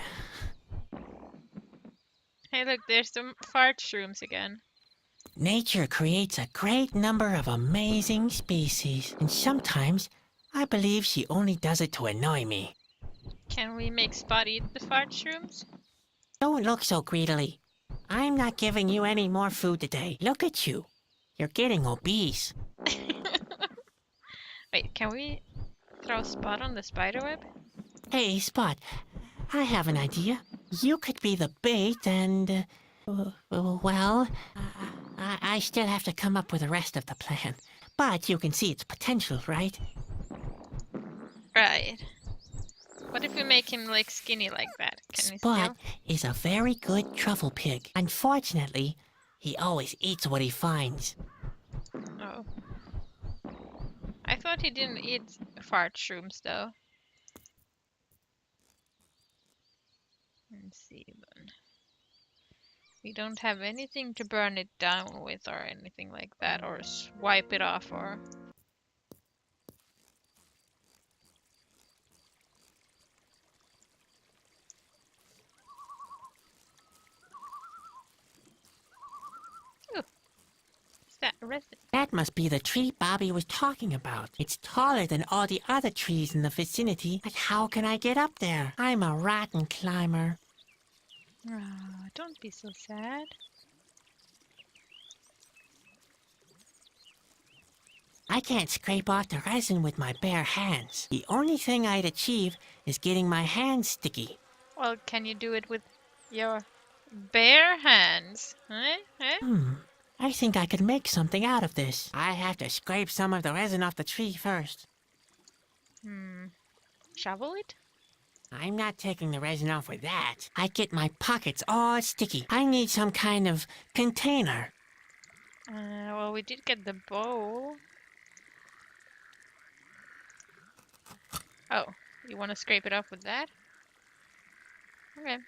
Hey, look, there's some fart shrooms again. Nature creates a great number of amazing species, and sometimes I believe she only does it to annoy me. Can we make Spot eat the fart shrooms? Don't look so greedily. I'm not giving you any more food today. Look at you. You're getting obese. Wait, can we throw Spot on the spider web? Hey, Spot, I have an idea. You could be the bait and, well, I still have to come up with the rest of the plan. But you can see its potential, right? Right. What if we make him like skinny like that? Can Spot is a very good truffle pig. Unfortunately, he always eats what he finds. he still? Oh. I thought he didn't eat fart shrooms though. Let's see then. We don't have anything to burn it down with or anything like that, or wipe it off or... Ooh. Is that resin? That must be the tree Bobby was talking about. It's taller than all the other trees in the vicinity, but how can I get up there? I'm a rotten climber. Oh, don't be so sad. I can't scrape off the resin with my bare hands. The only thing I'd achieve is getting my hands sticky. Well, can you do it with your bare hands? Huh? I think I could make something out of this. I have to scrape some of the resin off the tree first. Shovel it? I'm not taking the resin off with that. I get my pockets all sticky. I need some kind of container. Well, we did get the bowl. Oh, you want to scrape it off with that? Okay.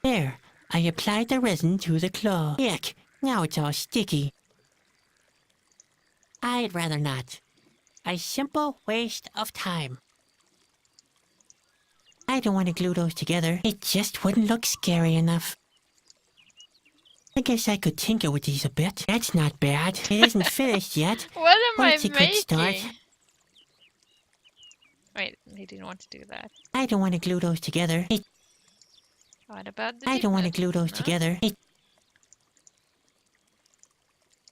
There, I applied the resin to the claw. Yuck, now it's all sticky. I'd rather not. A simple waste of time. I don't want to glue those together. It just wouldn't look scary enough. I guess I could tinker with these a bit. That's not bad. It isn't finished yet. What am but I it's a making? good start. Wait, he didn't want to do that. I don't want to glue those together. What about the I don't want to dipnut? glue those No? together.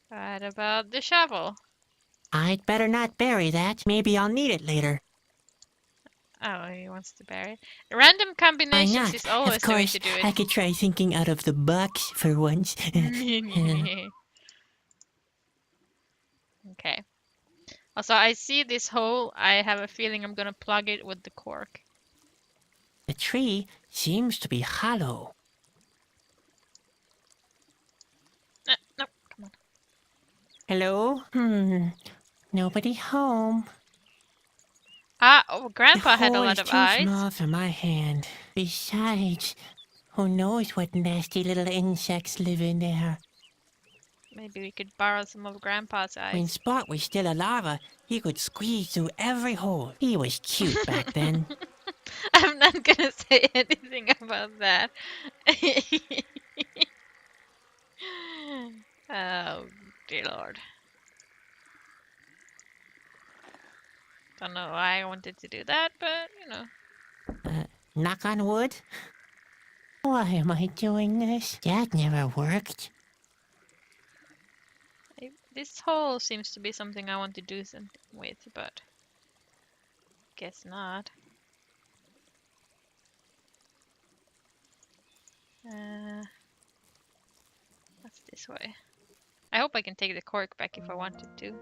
What about the shovel? I'd better not bury that. Maybe I'll need it later. Oh, he wants to bury it. Random Why combinations not? is always Of the way course, to do I it. could try thinking out of the box for once. Okay. Also, I see this hole. I have a feeling I'm gonna plug it with the cork. The tree seems to be hollow. No, come on. Hello? Nobody home. Oh, Grandpa the had a hole lot is of too eyes. small for my hand. Besides, who knows what nasty little insects live in there? Maybe we could borrow some of Grandpa's When eyes. Spot was still a larva, he could squeeze through every hole. He was cute back then. I'm not gonna say anything about that. Oh, dear Lord. Don't know why I wanted to do that, but you know. Knock on wood? Why am I doing this? That never worked. This hole seems to be something I want to do something with, but guess not. What's this way? I hope I can take the cork back if I wanted to.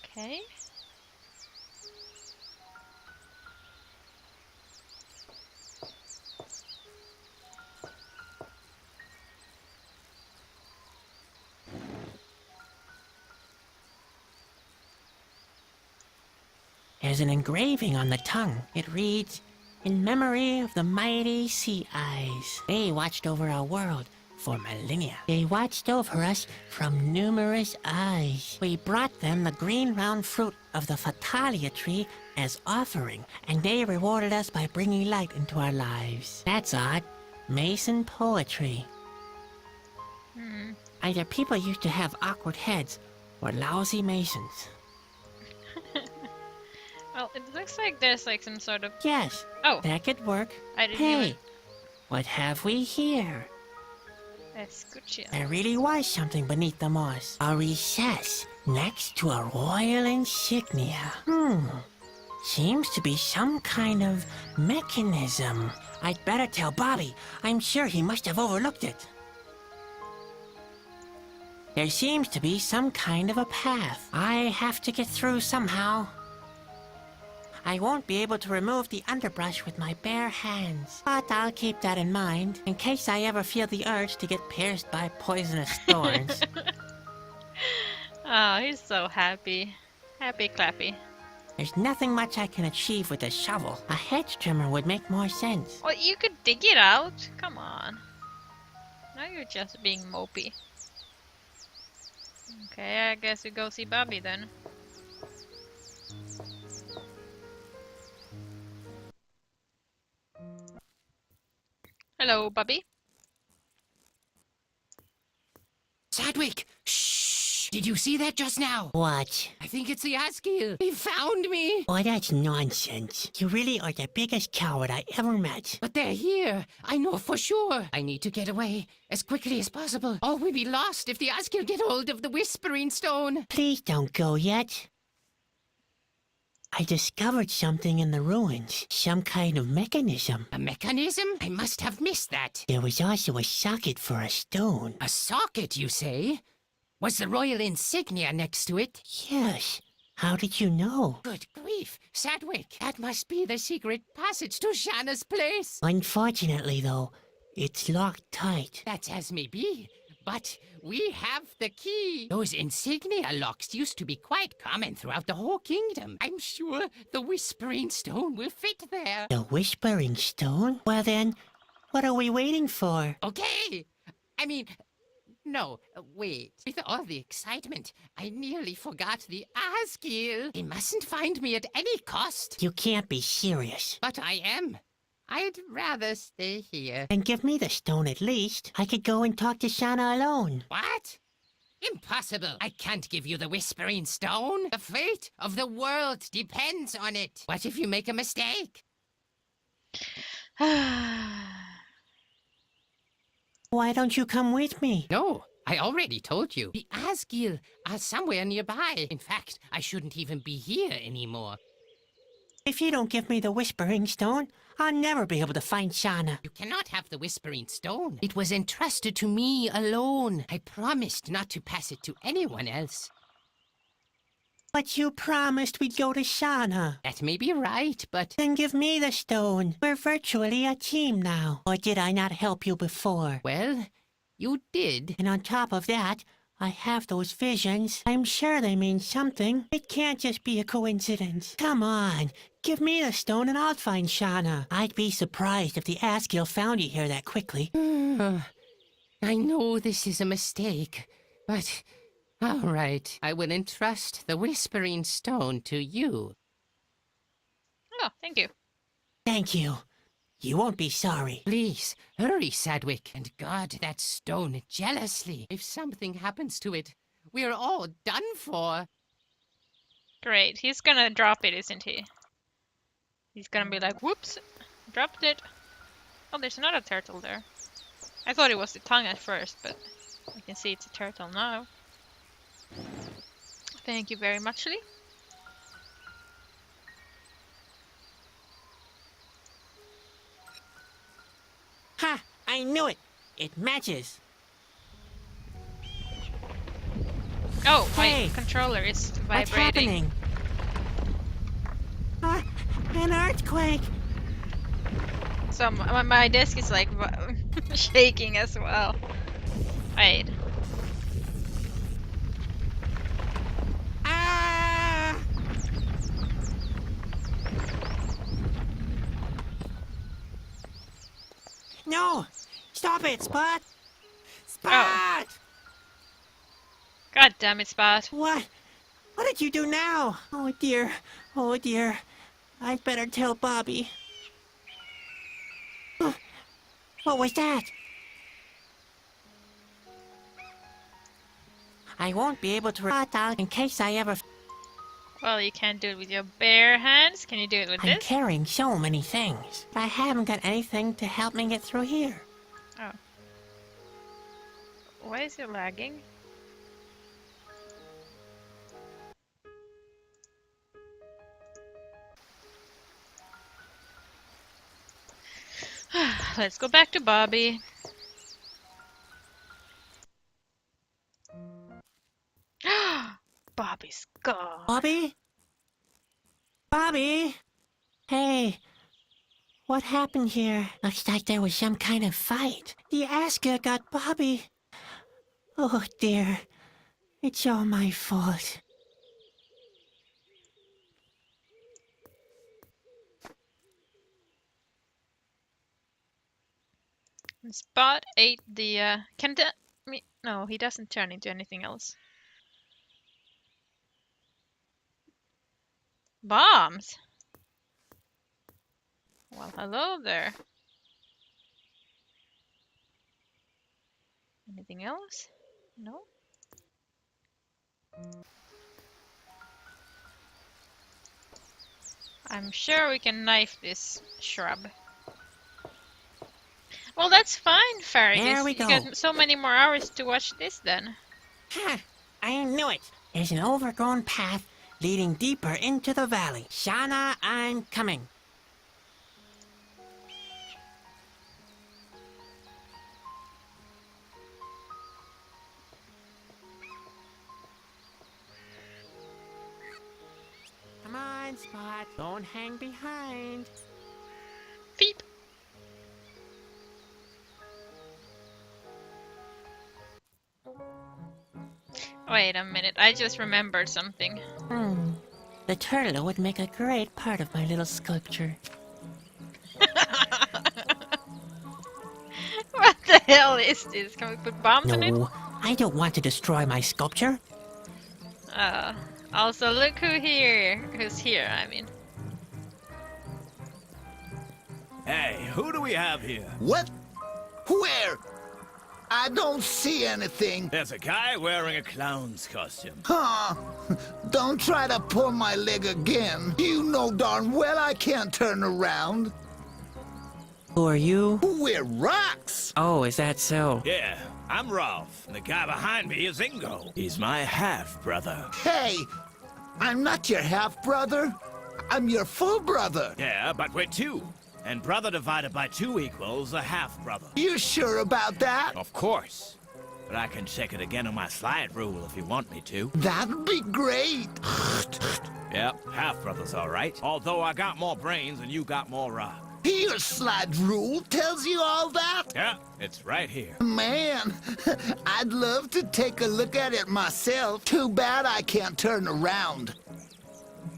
Okay. There's an engraving on the tongue. It reads, "In memory of the mighty sea eyes. They watched over our world for millennia. They watched over us from numerous eyes. We brought them the green round fruit of the Fatalia tree as offering, and they rewarded us by bringing light into our lives. That's odd. Mason poetry. Either people used to have awkward heads, or lousy masons. Well, it looks like there's like some sort of... Yes, Oh, that could work. I didn't Hey, even... what have we here? Escucha. There really was something beneath the moss. A recess next to a royal insignia. Seems to be some kind of mechanism. I'd better tell Bobby. I'm sure he must have overlooked it. There seems to be some kind of a path. I have to get through somehow. I won't be able to remove the underbrush with my bare hands. But I'll keep that in mind, in case I ever feel the urge to get pierced by poisonous thorns. Oh, he's so happy. Happy clappy. There's nothing much I can achieve with a shovel. A hedge trimmer would make more sense. Well, you could dig it out. Come on. Now you're just being mopey. Okay, I guess we go see Bobby then. Hello, Bobby. Sadwick! Shh! Did you see that just now? What? I think it's the Askeil. They found me. Oh, that's nonsense. You really are the biggest coward I ever met. But they're here. I know for sure. I need to get away as quickly as possible. Or we'll be lost if the Askeil get hold of the Whispering Stone. Please don't go yet. I discovered something in the ruins. Some kind of mechanism. A mechanism? I must have missed that. There was also a socket for a stone. A socket, you say? Was the royal insignia next to it? Yes. How did you know? Good grief, Sadwick. That must be the secret passage to Shanna's place. Unfortunately, though, it's locked tight. That's as may be. But we have the key. Those insignia locks used to be quite common throughout the whole kingdom. I'm sure the Whispering Stone will fit there. The Whispering Stone? Well then, what are we waiting for? Okay. I mean, no, wait. With all the excitement, I nearly forgot the Askeil. They mustn't find me at any cost. You can't be serious. But I am. I'd rather stay here. Then give me the stone at least. I could go and talk to Shanna alone. What? Impossible. I can't give you the Whispering Stone. The fate of the world depends on it. What if you make a mistake? Why don't you come with me? No, I already told you. The Askeil are somewhere nearby. In fact, I shouldn't even be here anymore. If you don't give me the Whispering Stone, I'll never be able to find Shanna. You cannot have the Whispering Stone. It was entrusted to me alone. I promised not to pass it to anyone else. But you promised we'd go to Shanna. That may be right, but... Then give me the stone. We're virtually a team now. Or did I not help you before? Well, you did. And on top of that, I have those visions. I'm sure they mean something. It can't just be a coincidence. Come on, give me the stone and I'll find Shanna. I'd be surprised if the Askeil found you here that quickly. I know this is a mistake, but... all right, I will entrust the Whispering Stone to you. Oh, thank you. Thank you. You won't be sorry. Please, hurry, Sadwick, and guard that stone jealously. If something happens to it, we're all done for. Great. He's gonna drop it, isn't he? He's gonna be like, whoops, dropped it. Oh, there's another turtle there. I thought it was the tongue at first, but I can see it's a turtle now. Thank you very much, Lee. Ha! I knew it! It matches. Oh, Hey, my controller is What's vibrating. happening? An earthquake! So my desk is like shaking as well. Wait. Ah! No! Stop it, Spot! Spot! God damn it, Spot. What? What did you do now? Oh dear. Oh dear. I'd better tell Bobby. What was that? I won't be able to spot out in case I ever... Well, you can't do it with your bare hands. Can you do it with I'm this? carrying so many things. I haven't got anything to help me get through here. Oh. Why is it lagging? Let's go back to Bobby. Bobby's gone. Bobby? Bobby? Hey, what happened here? Looks like there was some kind of fight. The Asker got Bobby. Oh dear, it's all my fault. Spot ate the can that no, he doesn't turn into anything else. Bombs. Well, hello there. Anything else? No? I'm sure we can knife this shrub. Well, that's fine, Farragus. There we You go. got so many more hours to watch this then. Ha! I knew it. There's an overgrown path leading deeper into the valley. Shauna, I'm coming. Come on, Spot. Don't hang behind. Feep. Wait a minute, I just remembered something. The turtle would make a great part of my little sculpture. What the hell is this? Can we put bombs on it? No, I don't want to destroy my sculpture. Also, look who's here, I mean. Hey, who do we have here? What? Where? I don't see anything. There's a guy wearing a clown's costume. Huh? Don't try to pull my leg again. You know darn well I can't turn around. Who are you? We're rocks. Oh, is that so? Yeah, I'm Rolf, and the guy behind me is Ingo. He's my half-brother. Hey, I'm not your half-brother. I'm your full brother. Yeah, but we're two. And brother divided by 2 equals a half-brother. You sure about that? Of course. But I can check it again on my slide rule if you want me to. That'd be great. Yep, half-brother's all right. Although I got more brains and you got more rock. Your slide rule tells you all that? Yeah, it's right here. Man, I'd love to take a look at it myself. Too bad I can't turn around.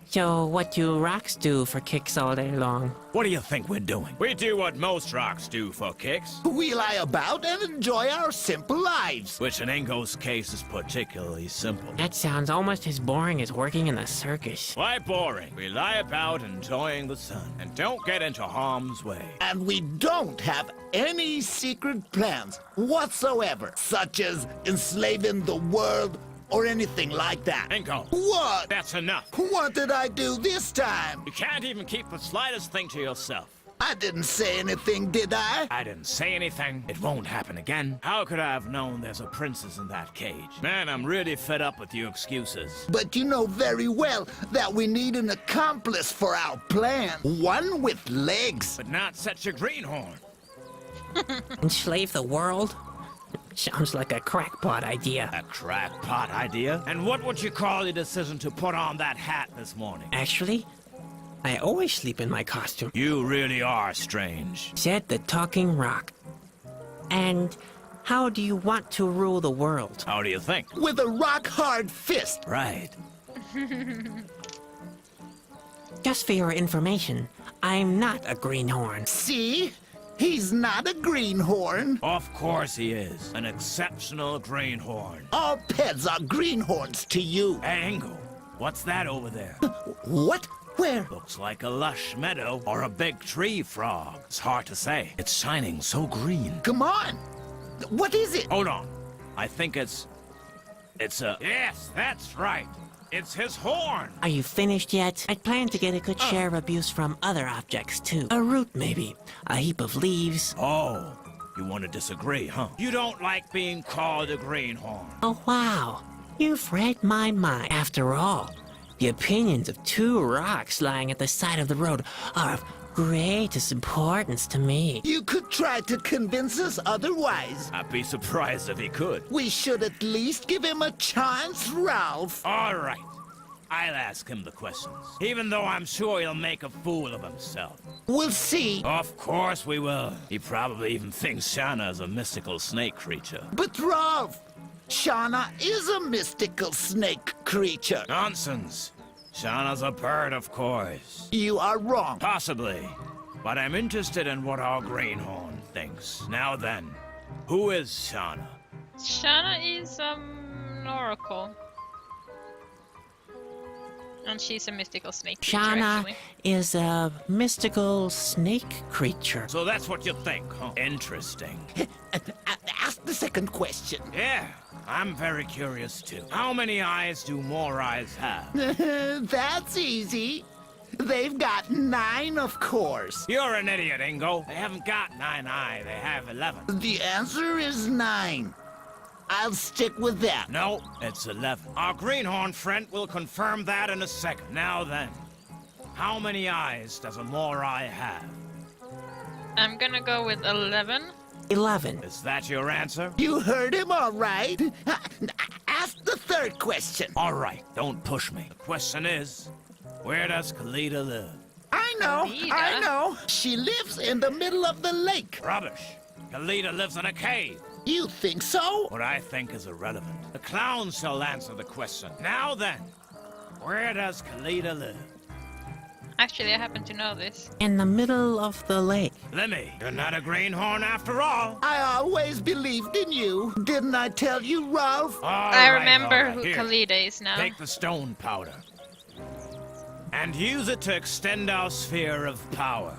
So, what do rocks do for kicks all day long? What do you think we're doing? We do what most rocks do for kicks. We lie about and enjoy our simple lives. Which in Ingo's case is particularly simple. That sounds almost as boring as working in the circus. Why boring? We lie about enjoying the sun and don't get into harm's way. And we don't have any secret plans whatsoever, such as enslaving the world or anything like that. Ingo, What? that's enough. What did I do this time? You can't even keep the slightest thing to yourself. I didn't say anything, did I? I didn't say anything. It won't happen again. How could I have known there's a princess in that cage? Man, I'm really fed up with your excuses. But you know very well that we need an accomplice for our plan. One with legs. But not such a greenhorn. Enslave the world? Sounds like a crackpot idea. A crackpot idea? And what would you call your decision to put on that hat this morning? Actually, I always sleep in my costume. You really are strange. Said the talking rock. And how do you want to rule the world? How do you think? With a rock-hard fist. Right. Just for your information, I'm not a greenhorn. See? He's not a greenhorn. Of course he is. An exceptional greenhorn. All pets are greenhorns to you. Hey, Ingo, what's that over there? What? Where? Looks like a lush meadow or a big tree frog. It's hard to say. It's shining so green. Come on. What is it? Hold on. I think it's a... Yes, that's right. It's his horn. Are you finished yet? I'd planned to get a good share of abuse from other objects, too. A root, maybe. A heap of leaves. Oh, you want to disagree, huh? You don't like being called a greenhorn. Oh, wow. You've read my mind. After all, the opinions of two rocks lying at the side of the road are of greatest importance to me. You could try to convince us otherwise. I'd be surprised if he could. We should at least give him a chance, Ralph. All right. I'll ask him the questions, even though I'm sure he'll make a fool of himself. We'll see. Of course we will. He probably even thinks Shana is a mystical snake creature. But Ralph, Shauna is a mystical snake creature. Nonsense. Shana's a bird, of course. You are wrong. Possibly. But I'm interested in what our greenhorn thinks. Now then, who is Shana? Shanna is an oracle. And she's a mystical snake creature, Shauna actually. is a mystical snake creature. So that's what you think, huh? Interesting. Ask the second question. Yeah, I'm very curious too. How many eyes do more eyes have? That's easy. They've got 9, of course. You're an idiot, Ingo. They haven't got 9 eyes, they have 11. The answer is 9. I'll stick with that. No, it's 11. Our greenhorn friend will confirm that in a second. Now then, how many eyes does a Morai have? I'm gonna go with 11. 11. Is that your answer? You heard him all right. Ask the third question. All right, don't push me. The question is, where does Kalita live? I know, Kalita? I know. She lives in the middle of the lake. Rubbish. Kalita lives in a cave. You think so? What I think is irrelevant. The clown shall answer the question. Now then, where does Kalita live? Actually, I happen to know this. In the middle of the lake. Lemmy, you're not a greenhorn after all. I always believed in you. Didn't I tell you, Ralph? I remember who Here, Kalida is now. take the stone powder. And use it to extend our sphere of power.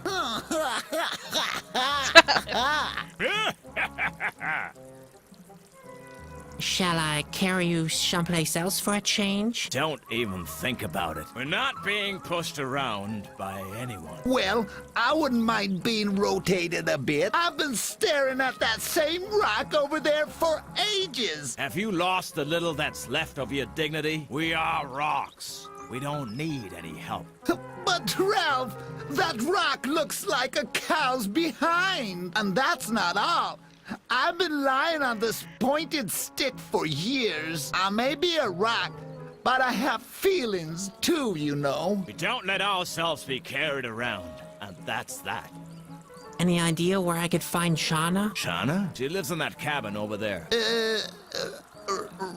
Shall I carry you someplace else for a change? Don't even think about it. We're not being pushed around by anyone. Well, I wouldn't mind being rotated a bit. I've been staring at that same rock over there for ages. Have you lost the little that's left of your dignity? We are rocks. We don't need any help. But Ralph, that rock looks like a cow's behind. And that's not all. I've been lying on this pointed stick for years. I may be a rock, but I have feelings too, you know. We don't let ourselves be carried around, and that's that. Any idea where I could find Shauna? Shana? She lives in that cabin over there.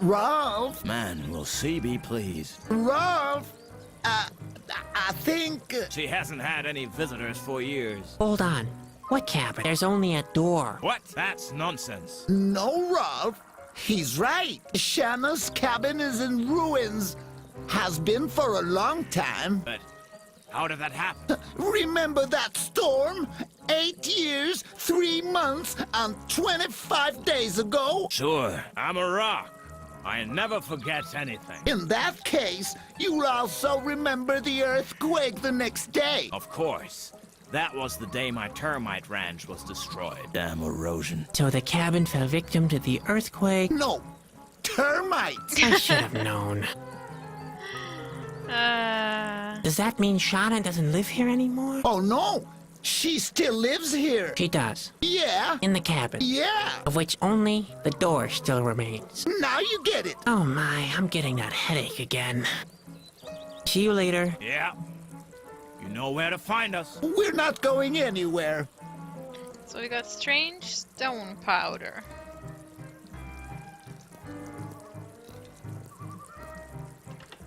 Ralph, Man, will she be pleased. Ralph, I think... She hasn't had any visitors for years. Hold on. What cabin? There's only a door. What? That's nonsense. No, Ralph. He's right. Shanna's cabin is in ruins. Has been for a long time. But how did that happen? Remember that storm? 8 years, 3 months, and 25 days ago? Sure, I'm a rock. I never forget anything. In that case, you'll also remember the earthquake the next day. Of course. That was the day my termite ranch was destroyed. Damn erosion. So the cabin fell victim to the earthquake. No, termites. I should have known. Does that mean Shauna doesn't live here anymore? Oh no, she still lives here. She does. Yeah, In the cabin. yeah. Of which only the door still remains. Now you get it. Oh my, I'm getting that headache again. See you later. Yeah. You know where to find us. We're not going anywhere. So we got strange stone powder.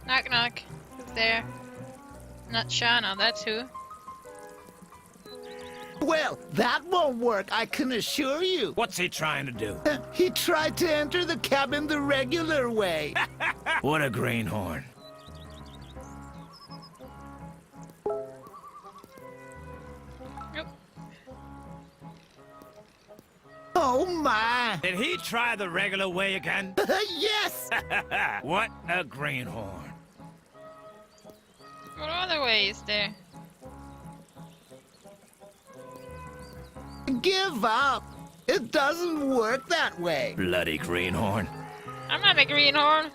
Knock knock. Who's there? Not Shauna, that's who. Well, that won't work, I can assure you. What's he trying to do? He tried to enter the cabin the regular way. What a greenhorn. Nope. Oh my! Did he try the regular way again? Yes! What a greenhorn. What other way is there? Give up! It doesn't work that way. Bloody greenhorn. I'm not a greenhorn.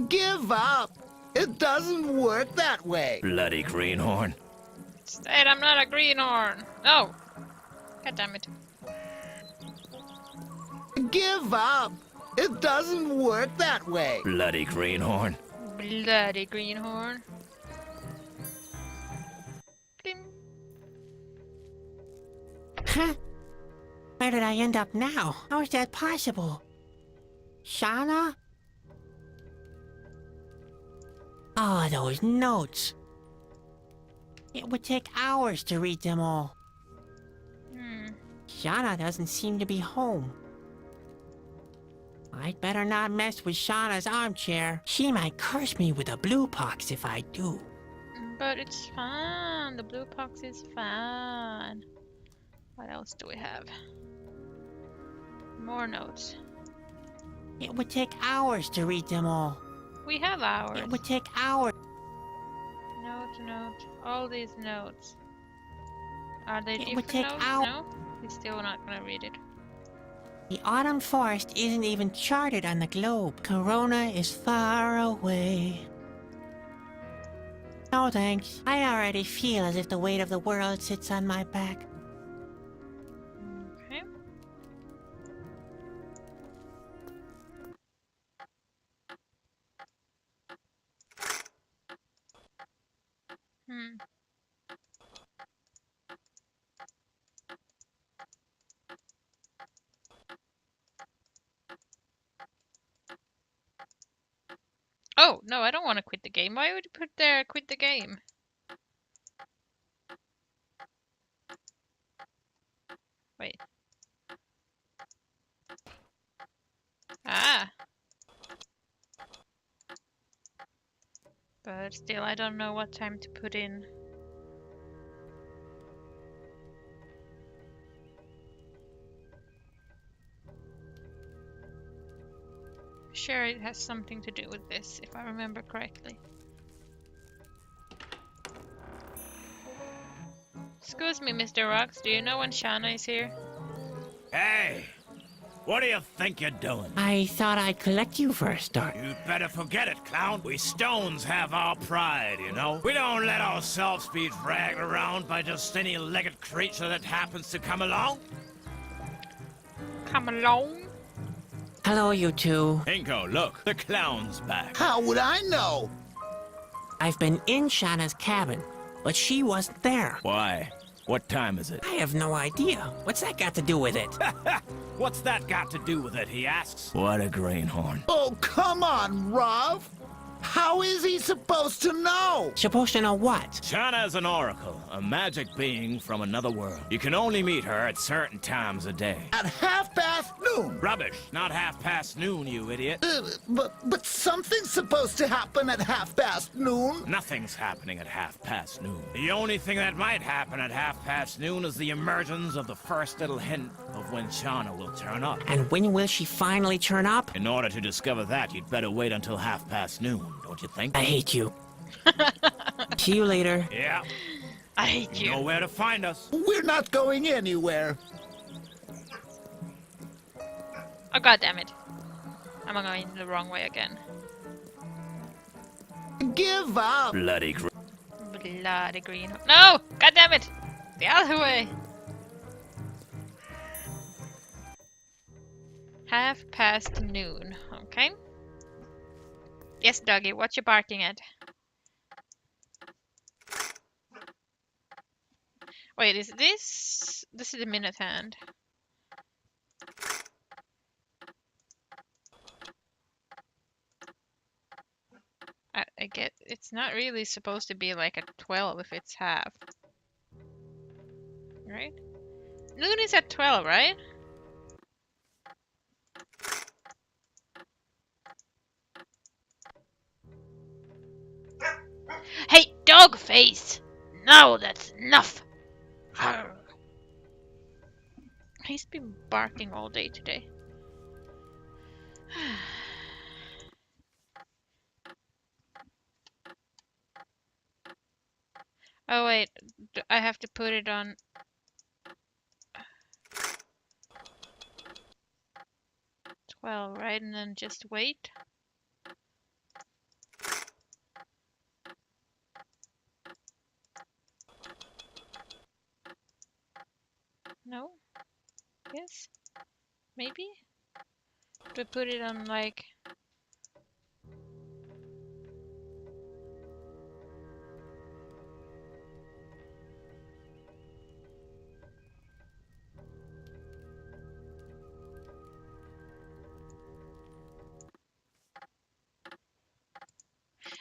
Give up! It doesn't work that way. Bloody greenhorn. Said I'm not a greenhorn. No. God damn it. Give up! It doesn't work that way. Bloody greenhorn. Bloody greenhorn. Blim. Huh? Where did I end up now? How is that possible? Shauna? Oh, those notes. It would take hours to read them all. Shauna doesn't seem to be home. I'd better not mess with Shauna's armchair. She might curse me with a blue pox if I do. But it's fun. The blue box is fun. What else do we have? More notes. It would take hours to read them all. We have ours. It would take hours. Note. All these notes. Are they It would different take notes? hours. No? We're still not gonna read it. The autumn forest isn't even charted on the globe. Corona is far away. No thanks. I already feel as if the weight of the world sits on my back. Okay. Oh, no, I don't want to quit the game. Why would you put there quit the game? Wait. Ah. But still, I don't know what time to put in. Sure, it has something to do with this, if I remember correctly. Excuse me, Mr. Rocks, do you know when Shauna is here? Hey! What do you think you're doing? I thought I'd collect you for a start. You'd better forget it, clown. We stones have our pride, you know? We don't let ourselves be dragged around by just any legged creature that happens to come along. Come along. Hello, you two. Inko, look, the clown's back. How would I know? I've been in Shauna's cabin, but she wasn't there. Why? What time is it? I have no idea. What's that got to do with it? What's that got to do with it, he asks? What a greenhorn. Oh, come on, Rov! How is he supposed to know? Supposed to know what? Shauna's an oracle, a magic being from another world. You can only meet her at certain times a day. At noon. Rubbish, not noon, you idiot. But something's supposed to happen at noon. Nothing's happening at noon. The only thing that might happen at noon is the emergence of the first little hint of when Shauna will turn up. And when will she finally turn up? In order to discover that, you'd better wait until noon, don't you think? I hate you. See you later. Yeah. I hate You you. know where to find us. We're not going anywhere. Oh, god damn it. I'm going the wrong way again. Give up. Bloody Bloody green. No! God damn it! The other way! noon. Okay. Yes, doggy, what you barking at? Wait, is this... This is the minute hand. I it's not really supposed to be like a 12 if it's half. Right? Noon is at 12, right? Hey, dog face! No, that's enough! Arr. He's been barking all day today. Oh wait, I have to put it on 12, right? And then just wait. No? Yes? Maybe? Do I put it on like...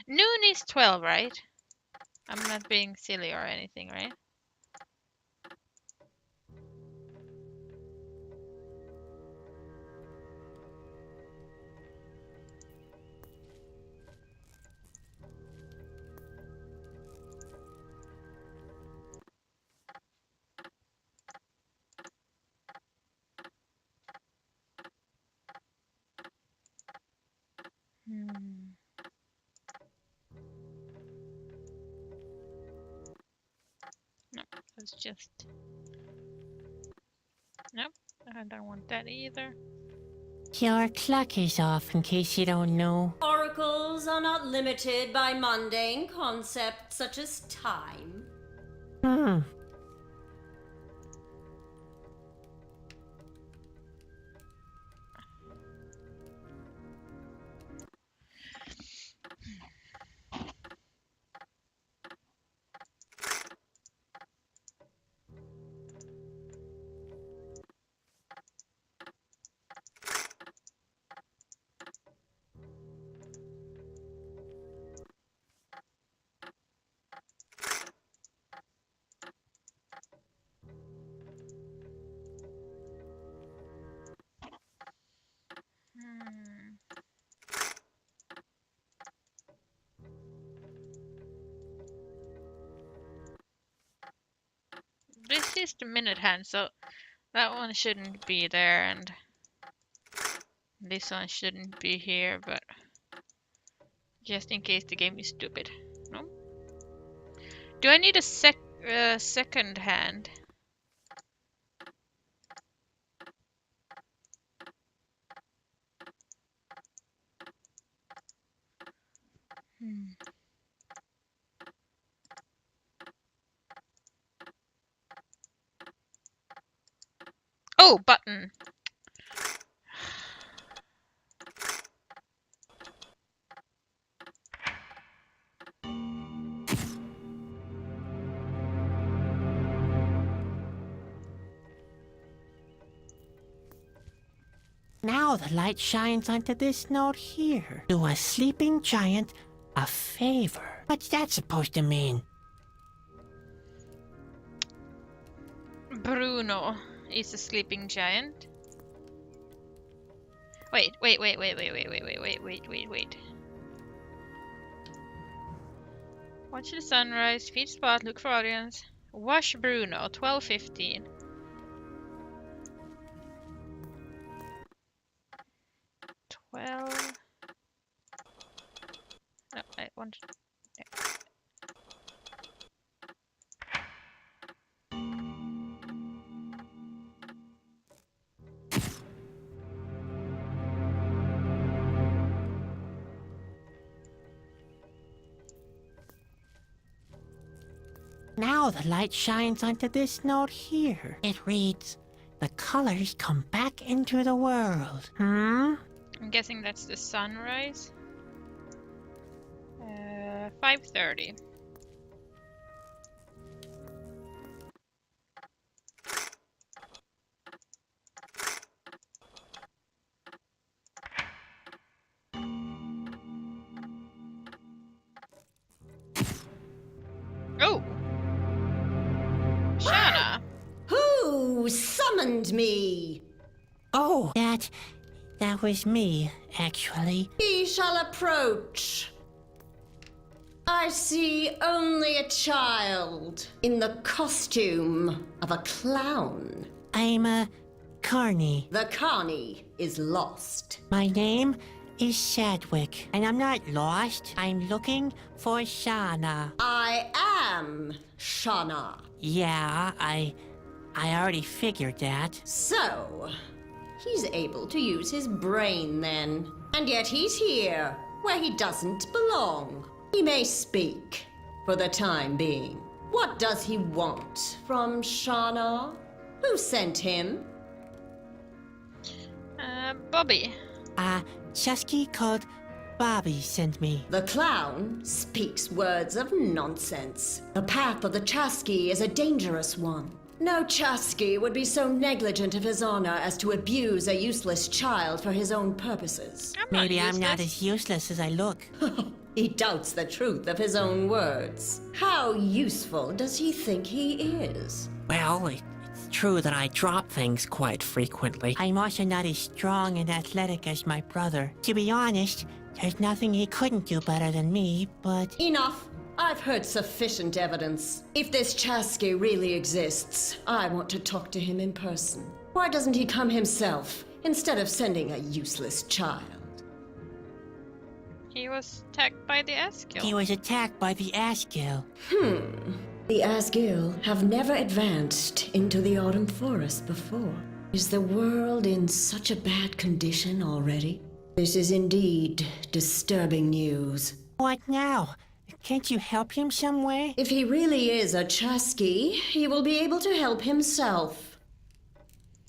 Noon is 12, right? I'm not being silly or anything, right? Hmm. No, that's just... Nope, I don't want that either. Your clock is off, in case you don't know. Oracles are not limited by mundane concepts such as time. Hmm. Hmm. This is the minute hand, so that one shouldn't be there, and this one shouldn't be here, but just in case the game is stupid. No? Do I need a second hand? Hmm. Oh, button! Now the light shines onto this note here. Do a sleeping giant a favor. What's that supposed to mean? Bruno is a sleeping giant. Wait. Watch the sunrise, feed spot, look for audience. Wash Bruno, 12:15. 12. No, I want. Now the light shines onto this note here. It reads, "The colors come back into the world." Hmm? I'm guessing that's the sunrise. 5:30. and me. Oh, that was me, actually. He shall approach. I see only a child in the costume of a clown. I'm Carney. The Carney is lost. My name is Shadwick, and I'm not lost. I'm looking for Shauna. I am Shauna. Yeah, I already figured that. So, he's able to use his brain then. And yet he's here, where he doesn't belong. He may speak, for the time being. What does he want from Shauna? Who sent him? Bobby. Chusky called Bobby sent me. The clown speaks words of nonsense. The path of the Chasky is a dangerous one. No Chasky would be so negligent of his honor as to abuse a useless child for his own purposes. Maybe I'm not as useless as I look. He doubts the truth of his own words. How useful does he think he is? Well, it's true that I drop things quite frequently. I'm also not as strong and athletic as my brother. To be honest, there's nothing he couldn't do better than me, but... Enough. I've heard sufficient evidence. If this Chasky really exists, I want to talk to him in person. Why doesn't he come himself, instead of sending a useless child? He was attacked by the Askel. He was attacked by the Askel. The Asgil have never advanced into the autumn forest before. Is the world in such a bad condition already? This is indeed disturbing news. What now? Can't you help him some way? If he really is a Chasky, he will be able to help himself.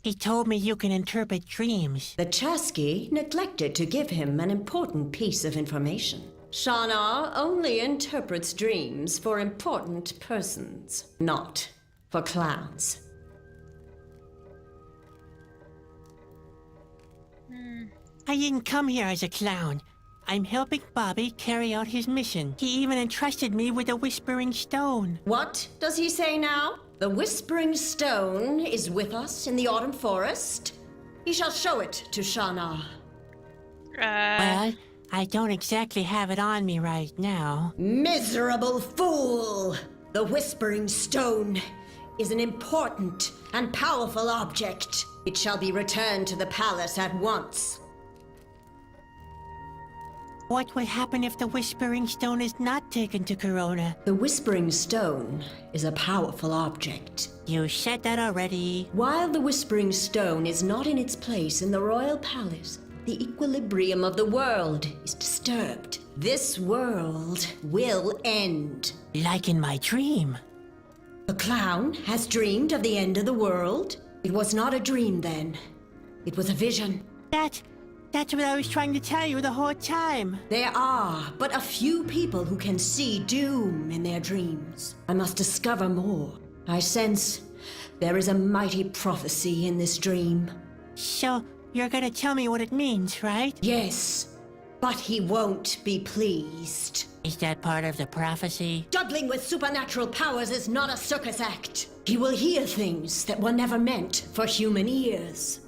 He told me you can interpret dreams. The Chasky neglected to give him an important piece of information. Shauna only interprets dreams for important persons, not for clowns. I didn't come here as a clown. I'm helping Bobby carry out his mission. He even entrusted me with a Whispering Stone. What does he say now? The Whispering Stone is with us in the autumn forest? He shall show it to Shauna. Well, I don't exactly have it on me right now. Miserable fool! The Whispering Stone is an important and powerful object. It shall be returned to the palace at once. What would happen if the Whispering Stone is not taken to Corona? The Whispering Stone is a powerful object. You said that already. While the Whispering Stone is not in its place in the royal palace, the equilibrium of the world is disturbed. This world will end. Like in my dream. The clown has dreamed of the end of the world. It was not a dream then. It was a vision. That's what I was trying to tell you the whole time. There are but a few people who can see doom in their dreams. I must discover more. I sense there is a mighty prophecy in this dream. So, you're gonna tell me what it means, right? Yes, but he won't be pleased. Is that part of the prophecy? Juggling with supernatural powers is not a circus act. He will hear things that were never meant for human ears.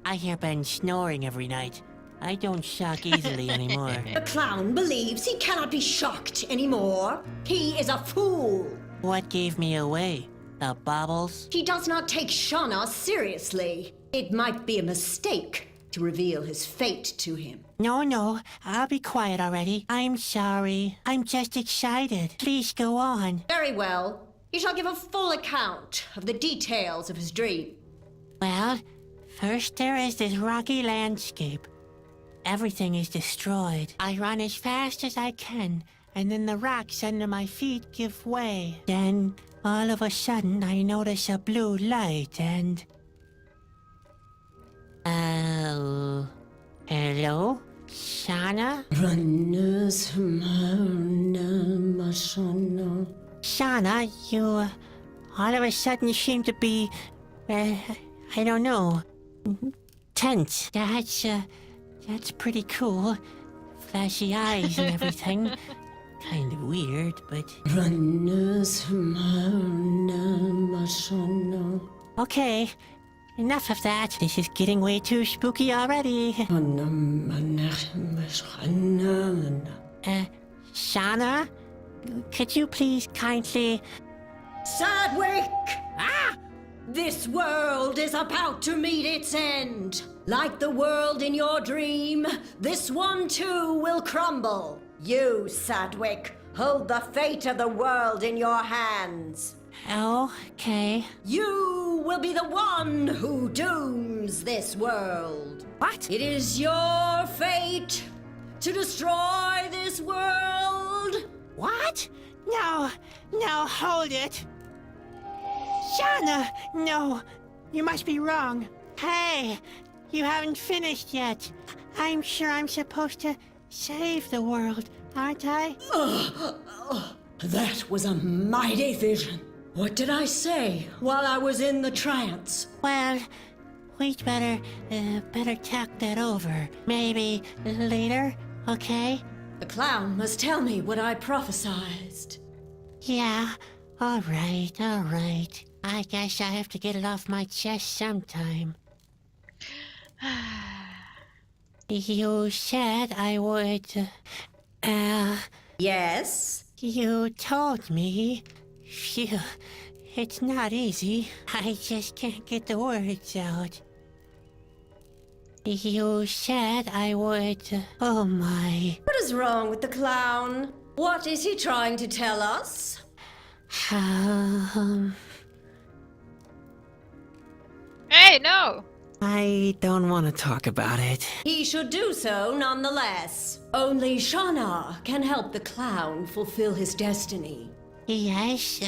I hear Ben snoring every night. I don't shock easily anymore. The clown believes he cannot be shocked anymore. He is a fool. What gave me away? The baubles? He does not take Shauna seriously. It might be a mistake to reveal his fate to him. No, I'll be quiet already. I'm sorry. I'm just excited. Please go on. Very well. He shall give a full account of the details of his dream. Well, first there is this rocky landscape. Everything is destroyed. I run as fast as I can, and then the rocks under my feet give way. Then, all of a sudden, I notice a blue light and... Oh... Hello? Shauna? Shauna, you... all of a sudden seem to be... I don't know... tense. That's pretty cool. Flashy eyes and everything. Kind of weird, but... Okay. enough of that. This is getting way too spooky already. Shauna? Could you please kindly... Sadwick! Ah! This world is about to meet its end. Like the world in your dream, this one too will crumble. You, Sadwick, hold the fate of the world in your hands. Okay. You will be the one who dooms this world. What? It is your fate to destroy this world. What? No, hold it. Shauna, no, you must be wrong. Hey, you haven't finished yet. I'm sure I'm supposed to save the world, aren't I? That was a mighty vision. What did I say while I was in the trance? Well, we'd better talk that over. Maybe later, okay? The clown must tell me what I prophesized. Yeah, all right. I guess I have to get it off my chest sometime. You said I would, Yes? you told me. Phew, it's not easy. I just can't get the words out. You said I would, oh my. What is wrong with the clown? What is he trying to tell us? Hey, no! I don't want to talk about it. He should do so nonetheless. Only Shauna can help the clown fulfill his destiny. Yes,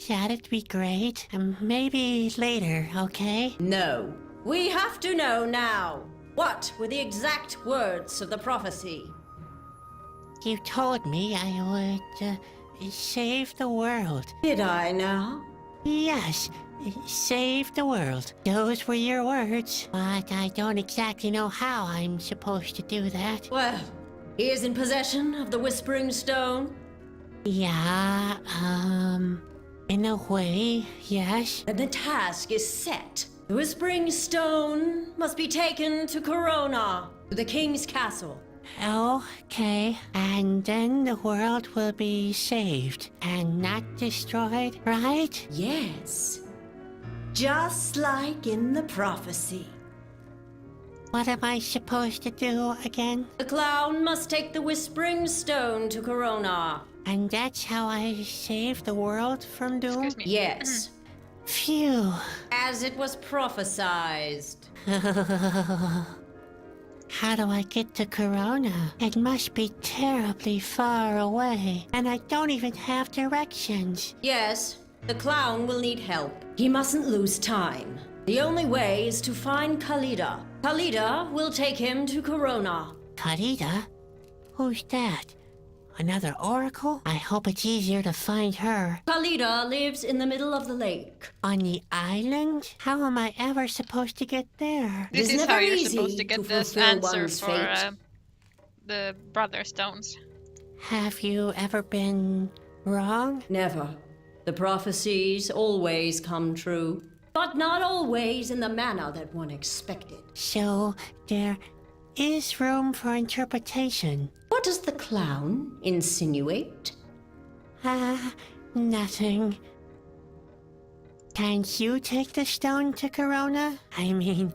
that'd be great. Maybe later, okay? No. We have to know now. What were the exact words of the prophecy? You told me I would, save the world. Did I now? Yes, save the world. Those were your words, but I don't exactly know how I'm supposed to do that. Well, he is in possession of the Whispering Stone. Yeah, in a way, yes. And the task is set. The Whispering Stone must be taken to Corona, to the king's castle. Okay, and then the world will be saved and not destroyed, right? Yes. Just like in the prophecy. What am I supposed to do again? The clown must take the Whispering Stone to Corona. And that's how I save the world from doom? Excuse me. Yes, Phew. as it was prophesied. How do I get to Corona? It must be terribly far away, and I don't even have directions. Yes, the clown will need help. He mustn't lose time. The only way is to find Khalida. Khalida will take him to Corona. Khalida? Who's that? Another oracle? I hope it's easier to find her. Khalida lives in the middle of the lake. On the island? How am I ever supposed to get there? This It's is how never you're easy supposed to to get this fulfill answer one's for fate. the brother stones. Have you ever been wrong? Never. The prophecies always come true, but not always in the manner that one expected. So, there is room for interpretation. What does the clown insinuate? Nothing. Can't you take the stone to Corona? I mean,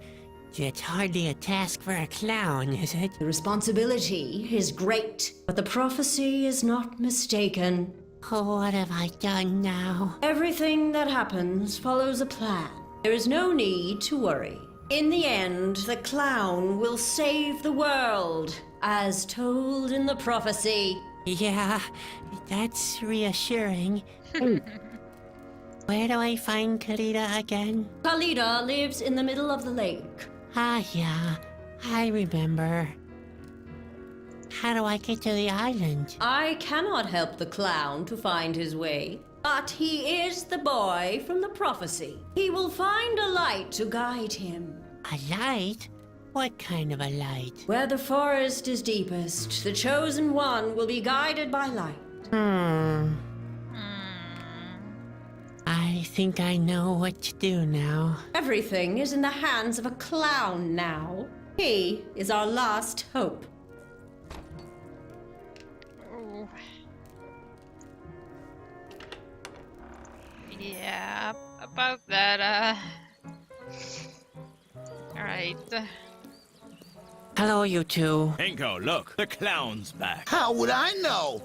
it's hardly a task for a clown, is it? The responsibility is great, but the prophecy is not mistaken. Oh, what have I done now? Everything that happens follows a plan. There is no need to worry. In the end, the clown will save the world, as told in the prophecy. Yeah, that's reassuring. Where do I find Khalida again? Khalida lives in the middle of the lake. Ah, yeah, I remember. How do I get to the island? I cannot help the clown to find his way, but he is the boy from the prophecy. He will find a light to guide him. A light? What kind of a light? Where the forest is deepest, the chosen one will be guided by light. I I think I know what to do now. Everything is in the hands of a clown now. He is our last hope. Ooh. Yeah, about that, Alright. Hello, you two. Ingo, look, the clown's back. How would I know?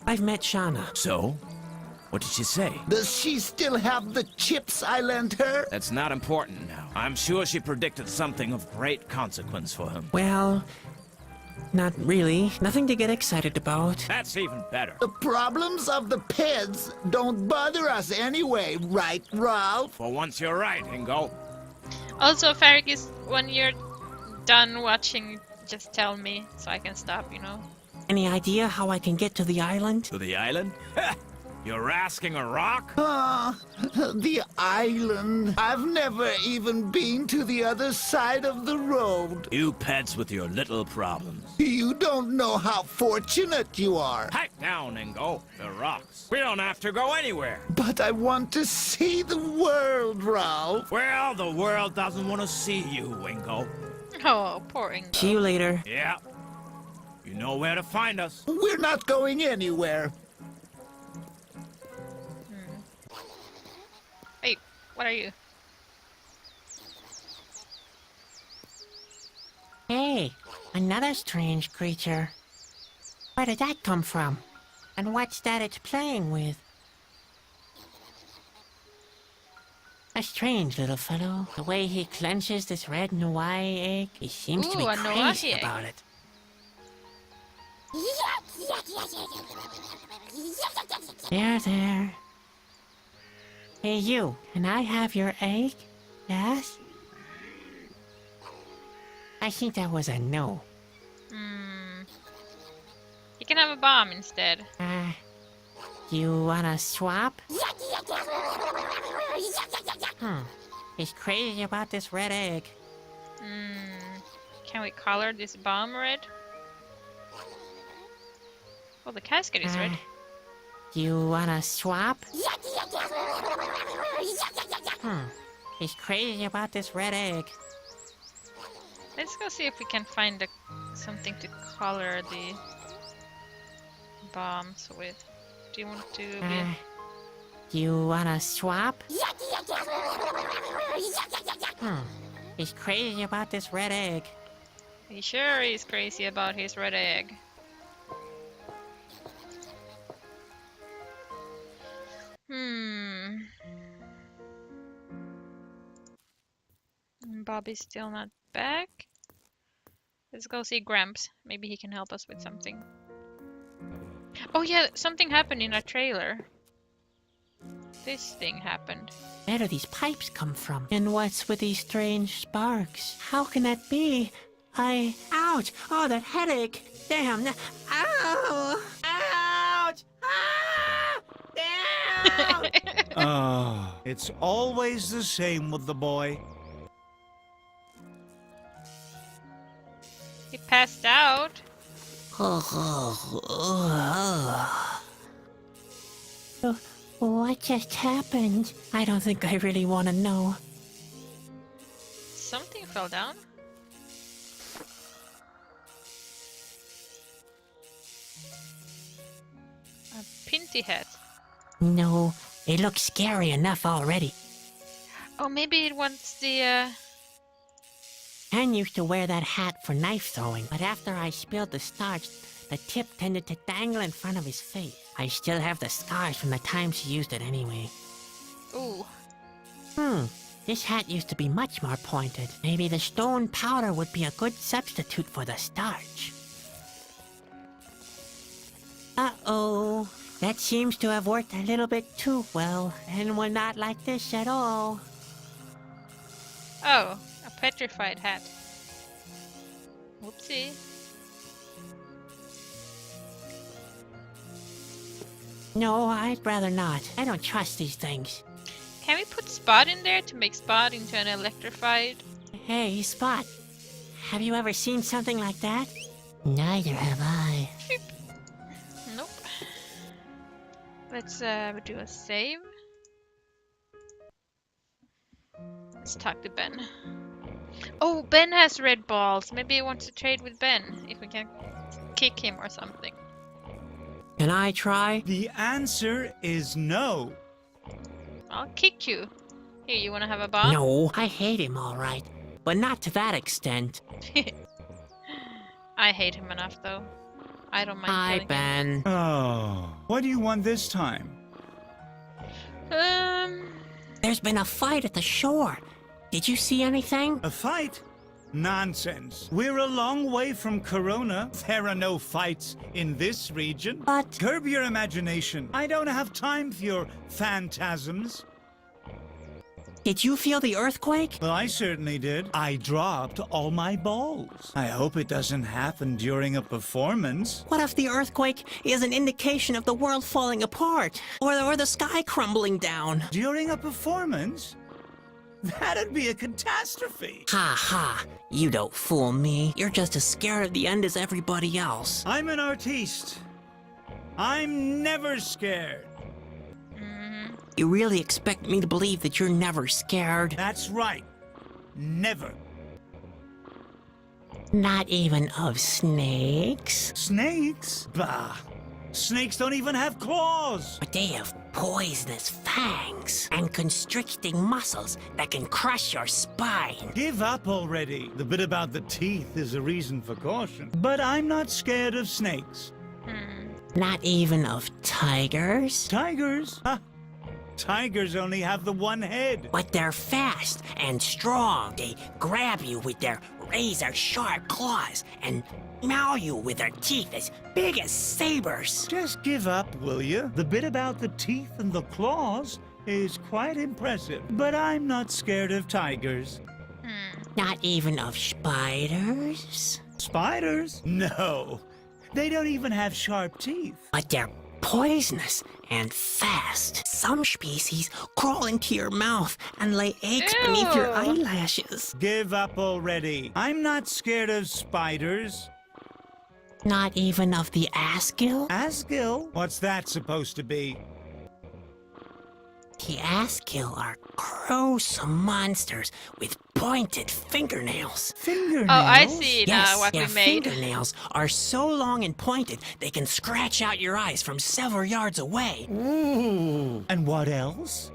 I've met Shauna. So? What did she say? Does she still have the chips I lent her? That's not important now. I'm sure she predicted something of great consequence for him. Well, not really. Nothing to get excited about. That's even better. The problems of the peds don't bother us anyway, right, Ralph? For once you're right, Ingo. Also, Fergus, when you're done watching, just tell me so I can stop, you know? Any idea how I can get to the island? To the island? You're asking a rock? The island. I've never even been to the other side of the road. You pets with your little problems. You don't know how fortunate you are. Pipe down, Ingo. The rocks. We don't have to go anywhere. But I want to see the world, Ralph. Well, the world doesn't want to see you, Ingo. Oh, poor Ingo. See you later. Yeah. You know where to find us. We're not going anywhere. Hey, what are you? Hey, another strange creature. Where did that come from? And what's that it's playing with? A strange little fellow. The way he clenches this red Nui egg, he seems to be Ooh, a Nui crazy egg. about it. There. Hey, you. Can I have your egg? Yes? I think that was a no. You can have a bomb instead. You wanna swap? He's crazy about this red egg. Can we color this bomb red? Well, the casket is red. You wanna swap? He's crazy about this red egg. Let's go see if we can find something to color the bombs with. Do you want to be You wanna swap? He's crazy about this red egg. He sure is crazy about his red egg. Bobby's still not back. Let's go see Gramps. Maybe he can help us with something. Oh yeah, something happened in our trailer. This thing happened. Where do these pipes come from? And what's with these strange sparks? How can that be? Ouch! Oh, that headache! Damn! Ow! Ouch! Ah! Damn! It's always the same with the boy. He passed out. What just happened? I don't think I really want to know. Something fell down. A pinty hat. No, it looks scary enough already. Oh, maybe it wants the, Anne used to wear that hat for knife throwing, but after I spilled the starch, the tip tended to dangle in front of his face. I still have the scars from the time she used it anyway. Ooh. This hat used to be much more pointed. Maybe the stone powder would be a good substitute for the starch. Uh-oh. That seems to have worked a little bit too well, and we're not like this at all. Oh, a petrified hat. Whoopsie. No, I'd rather not. I don't trust these things. Can we put Spot in there to make Spot into an electrified? Hey, Spot. Have you ever seen something like that? Neither have I. Nope. Let's do a save. Let's talk to Ben. Oh, Ben has red balls. Maybe he wants to trade with Ben if we can kick him or something. Can I try? The answer is no. I'll kick you. Here, you wanna have a bath? No, I hate him all right, but not to that extent. I hate him enough though. I don't mind Hi, killing him. Ben. Oh, what do you want this time? There's been a fight at the shore. Did you see anything? A fight? Nonsense. We're a long way from Corona. There are no fights in this region. But Curb your imagination. I don't have time for your phantasms. did you feel the earthquake? Well, I certainly did. I dropped all my balls. I hope it doesn't happen during a performance. What if the earthquake is an indication of the world falling apart? Or the sky crumbling down? During a performance? That'd be a catastrophe. Ha ha, you don't fool me. You're just as scared of the end as everybody else. I'm an artiste. I'm never scared. You really expect me to believe that you're never scared? That's right. Never. Not even of snakes? Snakes? Bah. Snakes don't even have claws. But they have poisonous fangs and constricting muscles that can crush your spine. Give up already. The bit about the teeth is a reason for caution. But I'm not scared of snakes. Not even of tigers? Tigers? Ha! Tigers only have the one head. But they're fast and strong. They grab you with their razor-sharp claws and maul you with their teeth as big as sabers. Just give up, will you? The bit about the teeth and the claws is quite impressive. But I'm not scared of tigers. Not even of spiders? Spiders? No. They don't even have sharp teeth. But they're poisonous and fast. Some species crawl into your mouth and lay eggs beneath your Ew. eyelashes. Give up already. I'm not scared of spiders. Not even of the asgill? Asgill? What's that supposed to be? The asgill are gruesome monsters with pointed fingernails. Fingernails? Oh, I see now Yes, what their we made. fingernails are so long and pointed they can scratch out your eyes from several yards away. Ooh. And what else?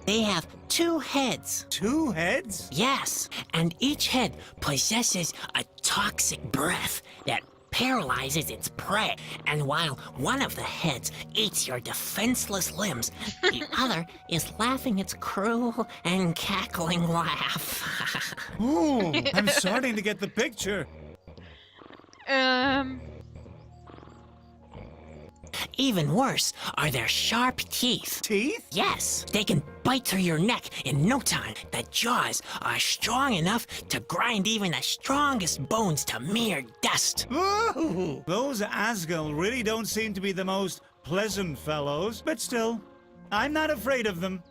They have 2 heads. 2 heads? Yes, and each head possesses a toxic breath that paralyzes its prey. And while one of the heads eats your defenseless limbs, the other is laughing its cruel and cackling laugh. Ooh, I'm starting to get the picture. Even worse are their sharp teeth. Teeth? Yes, they can bite through your neck in no time. The jaws are strong enough to grind even the strongest bones to mere dust. Ooh, those Asgill really don't seem to be the most pleasant fellows, but still, I'm not afraid of them.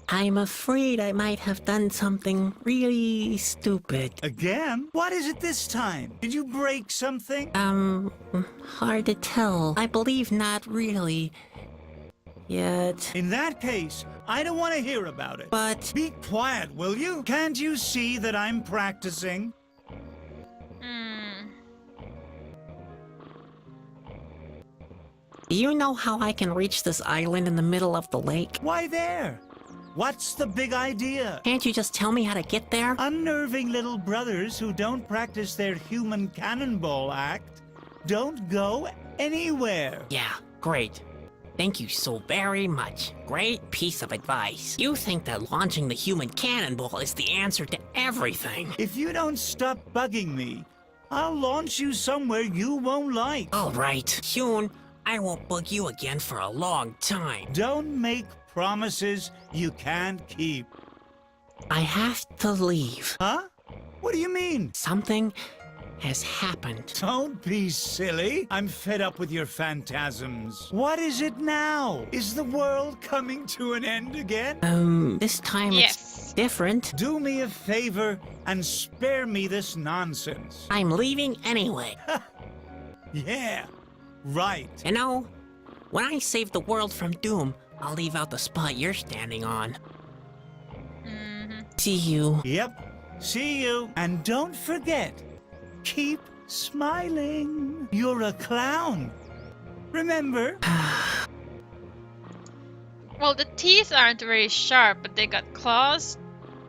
I'm afraid I might have done something really stupid. Again? What is it this time? Did you break something? Hard to tell. I believe not really. Yet. In that case, I don't want to hear about it. But Be quiet, will you? Can't you see that I'm practicing? do you know how I can reach this island in the middle of the lake? Why there? What's the big idea? Can't you just tell me how to get there? Unnerving little brothers who don't practice their human cannonball act don't go anywhere. Yeah, great. Thank you so very much. Great piece of advice. You think that launching the human cannonball is the answer to everything. If you don't stop bugging me, I'll launch you somewhere you won't like. All right, soon I won't bug you again for a long time. Don't make promises you can't keep. I have to leave. Huh? What do you mean? Something has happened. Don't be silly. I'm fed up with your phantasms. What is it now? Is the world coming to an end again? This time Yes. different. Do me a favor and spare me this nonsense. I'm leaving anyway. Yeah, right. You know, when I save the world from doom, I'll leave out the spot you're standing on. See you. Yep, see you. And don't forget, keep smiling. You're a clown. Remember? Well, the teeth aren't very sharp, but they got claws.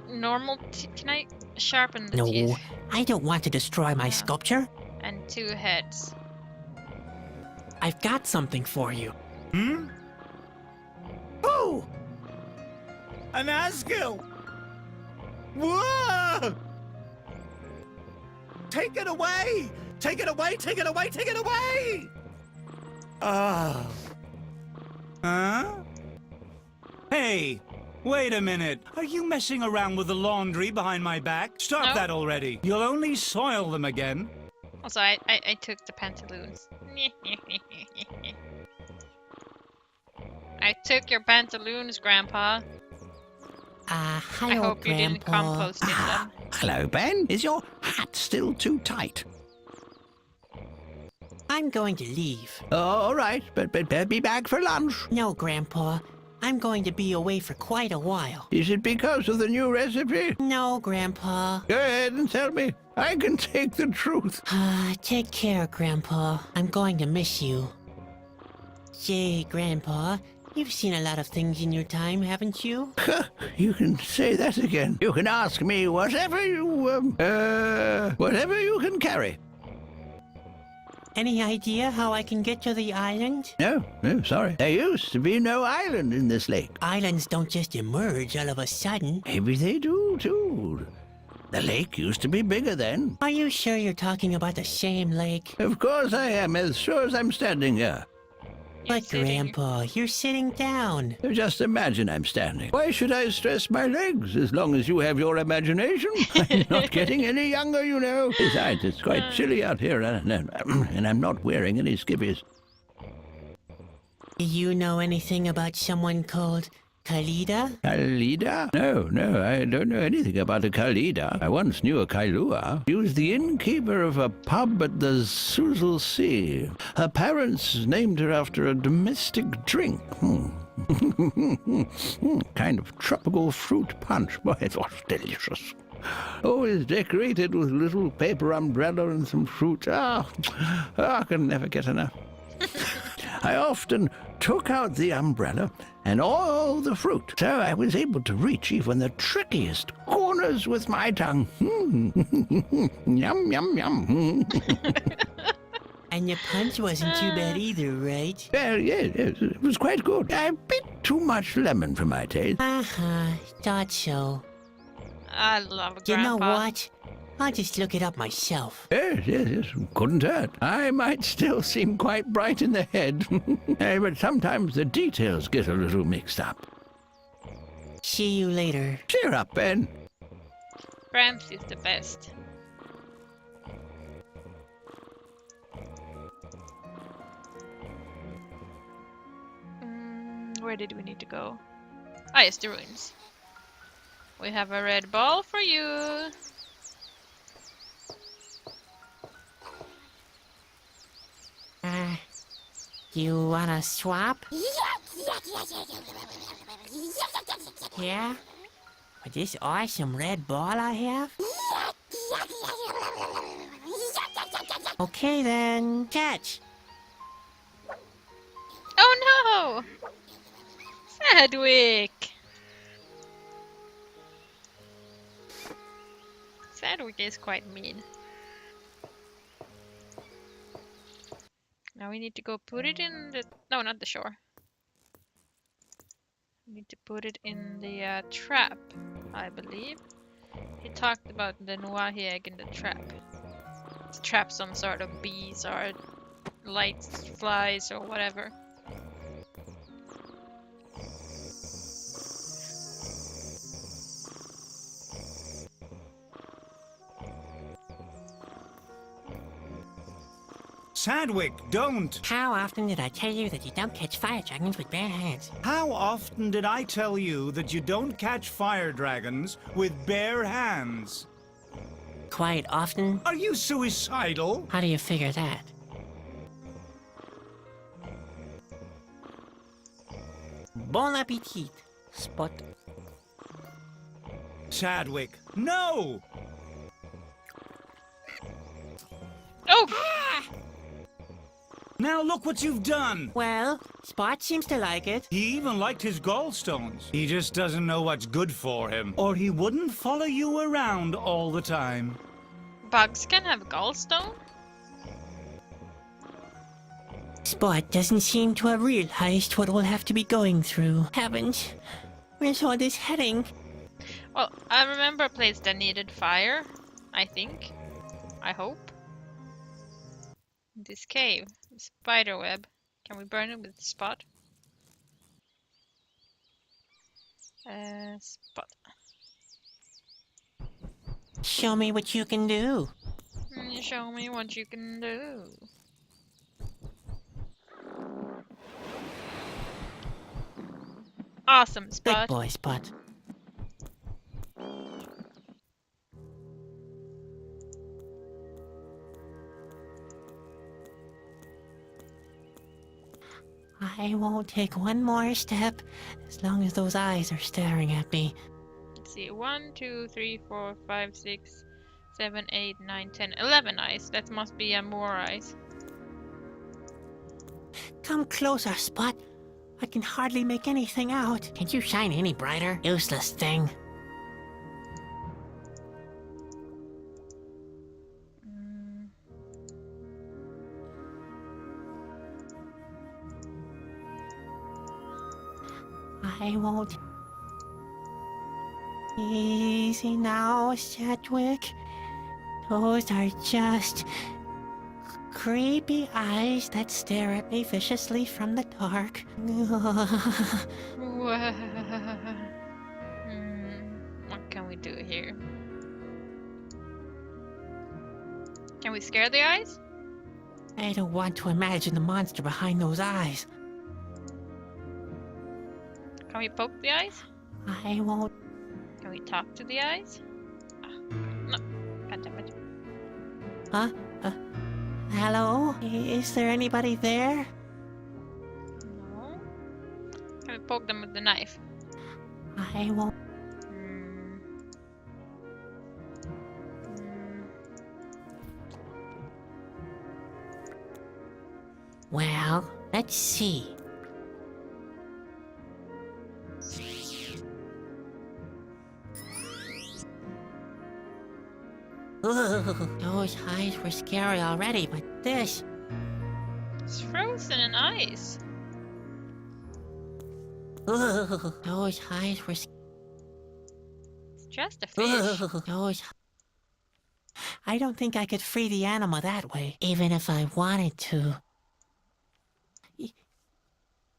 Normal can I sharpen the No, teeth? I don't want to destroy my sculpture. And 2 heads. I've got something for you. Hmm? Oh! An Asgil! Whoa! Take it away! Take it away! Take it away! Take it away! Ah. Huh? Hey, wait a minute. Are you messing around with the laundry behind my back? Stop No. that already. You'll only soil them again. Also, I took the pantaloons. I took your pantaloons, Grandpa. I Hi, hope you didn't compost in them. Hello, Ben. Is your hat still too tight? I'm going to leave. All right, but be back for lunch. No, Grandpa. I'm going to be away for quite a while. Is it because of the new recipe? No, Grandpa. Go ahead and tell me. I can take the truth. Take care, Grandpa. I'm going to miss you. Say, Grandpa, you've seen a lot of things in your time, haven't you? You can say that again. You can ask me whatever you can carry. Any idea how I can get to the island? No, sorry. There used to be no island in this lake. Islands don't just emerge all of a sudden. Maybe they do, too. The lake used to be bigger then. Are you sure you're talking about the same lake? Of course I am, as sure as I'm standing here. But, Grandpa, you're sitting down. Just imagine I'm standing. Why should I stress my legs as long as you have your imagination? I'm not getting any younger, you know. Besides, it's quite chilly out here, and I'm not wearing any skivvies. Do you know anything about someone called Khalida? Khalida? No, I don't know anything about a Khalida. I once knew a Kailua. She was the innkeeper of a pub at the Suzel Sea. Her parents named her after a domestic drink. Kind of tropical fruit punch. Boy, it was delicious. Always decorated with a little paper umbrella and some fruit. I can never get enough. I often took out the umbrella and all the fruit, so I was able to reach even the trickiest corners with my tongue. Yum, yum, yum. And your punch wasn't too bad either, right? Well, yes, it was quite good. A bit too much lemon for my taste. Thought so. I love You Grandpa. know what? I'll just look it up myself. Yes, couldn't hurt. I might still seem quite bright in the head, but sometimes the details get a little mixed up. See you later. Cheer up, Ben. Gramps is the best. Where did we need to go? Ah, yes, the ruins. We have a red ball for you. You wanna swap? Yeah? With this awesome red ball I have? Okay then, catch! Oh no! Sadwick! Sadwick is quite mean. Now we need to go put it in the... No, not the shore. We need to put it in the trap, I believe. He talked about the Nuahi egg in the trap. To trap some sort of bees or light flies or whatever. Sadwick, don't! How often did I tell you that you don't catch fire dragons with bare hands? How often did I tell you that you don't catch fire dragons with bare hands? Quite often? Are you suicidal? How do you figure that? Bon appetit, Spot. Sadwick, no! Oh! Now look what you've done! Well, Spot seems to like it. He even liked his gallstones. He just doesn't know what's good for him, or he wouldn't follow you around all the time. Bugs can have gallstone? Spot doesn't seem to have realized what we'll have to be going through. Heavens, where's all this heading? Well, I remember a place that needed fire, I think. I hope. This cave. Spider web. Can we burn it with Spot? Spot. Show me what you can do. Show me what you can do. Awesome, Big Spot. boy, Spot. I won't take one more step as long as those eyes are staring at me. Let's see. 1, 2, 3, 4, 5, 6, 7, 8, 9, 10, 11 eyes. That must be more eyes. Come closer, Spot. I can hardly make anything out. Can't you shine any brighter? Useless thing. I won't. Easy now, Sedgwick. Those are just creepy eyes that stare at me viciously from the dark. What can we do here? Can we scare the eyes? I don't want to imagine the monster behind those eyes. Can we poke the eyes? I won't. Can we talk to the eyes? No. God damn it. Huh? Hello? Is there anybody there? No. Can we poke them with the knife? I won't. Well, let's see. Ugh, those eyes were scary already, but this... It's frozen in ice. Ugh, those eyes were... It's just a fish. Ugh, those... I don't think I could free the animal that way, even if I wanted to.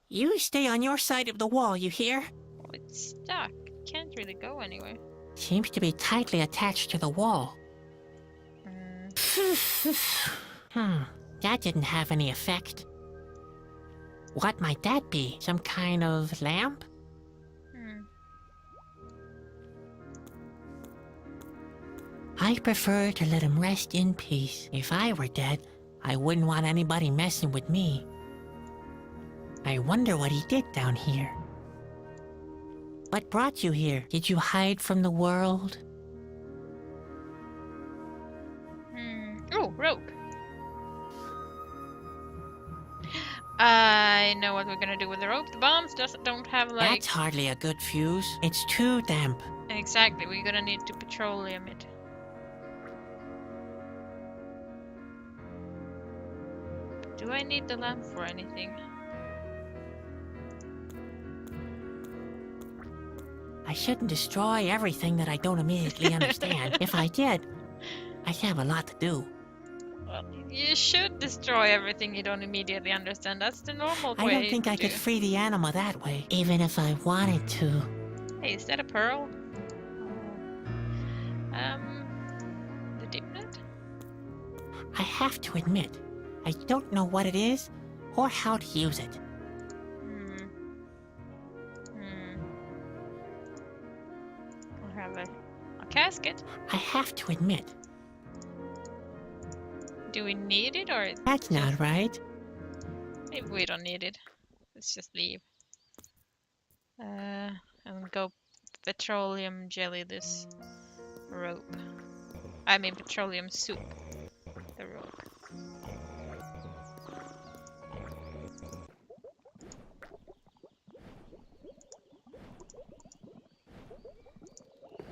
You stay on your side of the wall, you hear? Oh, it's stuck. It can't really go anywhere. Seems to be tightly attached to the wall. That didn't have any effect. What might that be? Some kind of lamp? I prefer to let him rest in peace. If I were dead, I wouldn't want anybody messing with me. I wonder what he did down here. What brought you here? Did you hide from the world? Oh, rope. I know what we're gonna do with the rope. The bombs don't have like... That's hardly a good fuse. It's too damp. Exactly, we're gonna need to petroleum it. Do I need the lamp for anything? I shouldn't destroy everything that I don't immediately understand. If I did, I'd have a lot to do. Well, you should destroy everything you don't immediately understand. That's the normal way. I don't think I could free the animal that way, even if I wanted to. Hey, is that a pearl? The dipnet? I have to admit, I don't know what it is or how to use it. I have a casket. I have to admit, Do we need it or that's not right. maybe we don't need it? Let's just leave. And go petroleum jelly this rope. I mean petroleum soup the rope.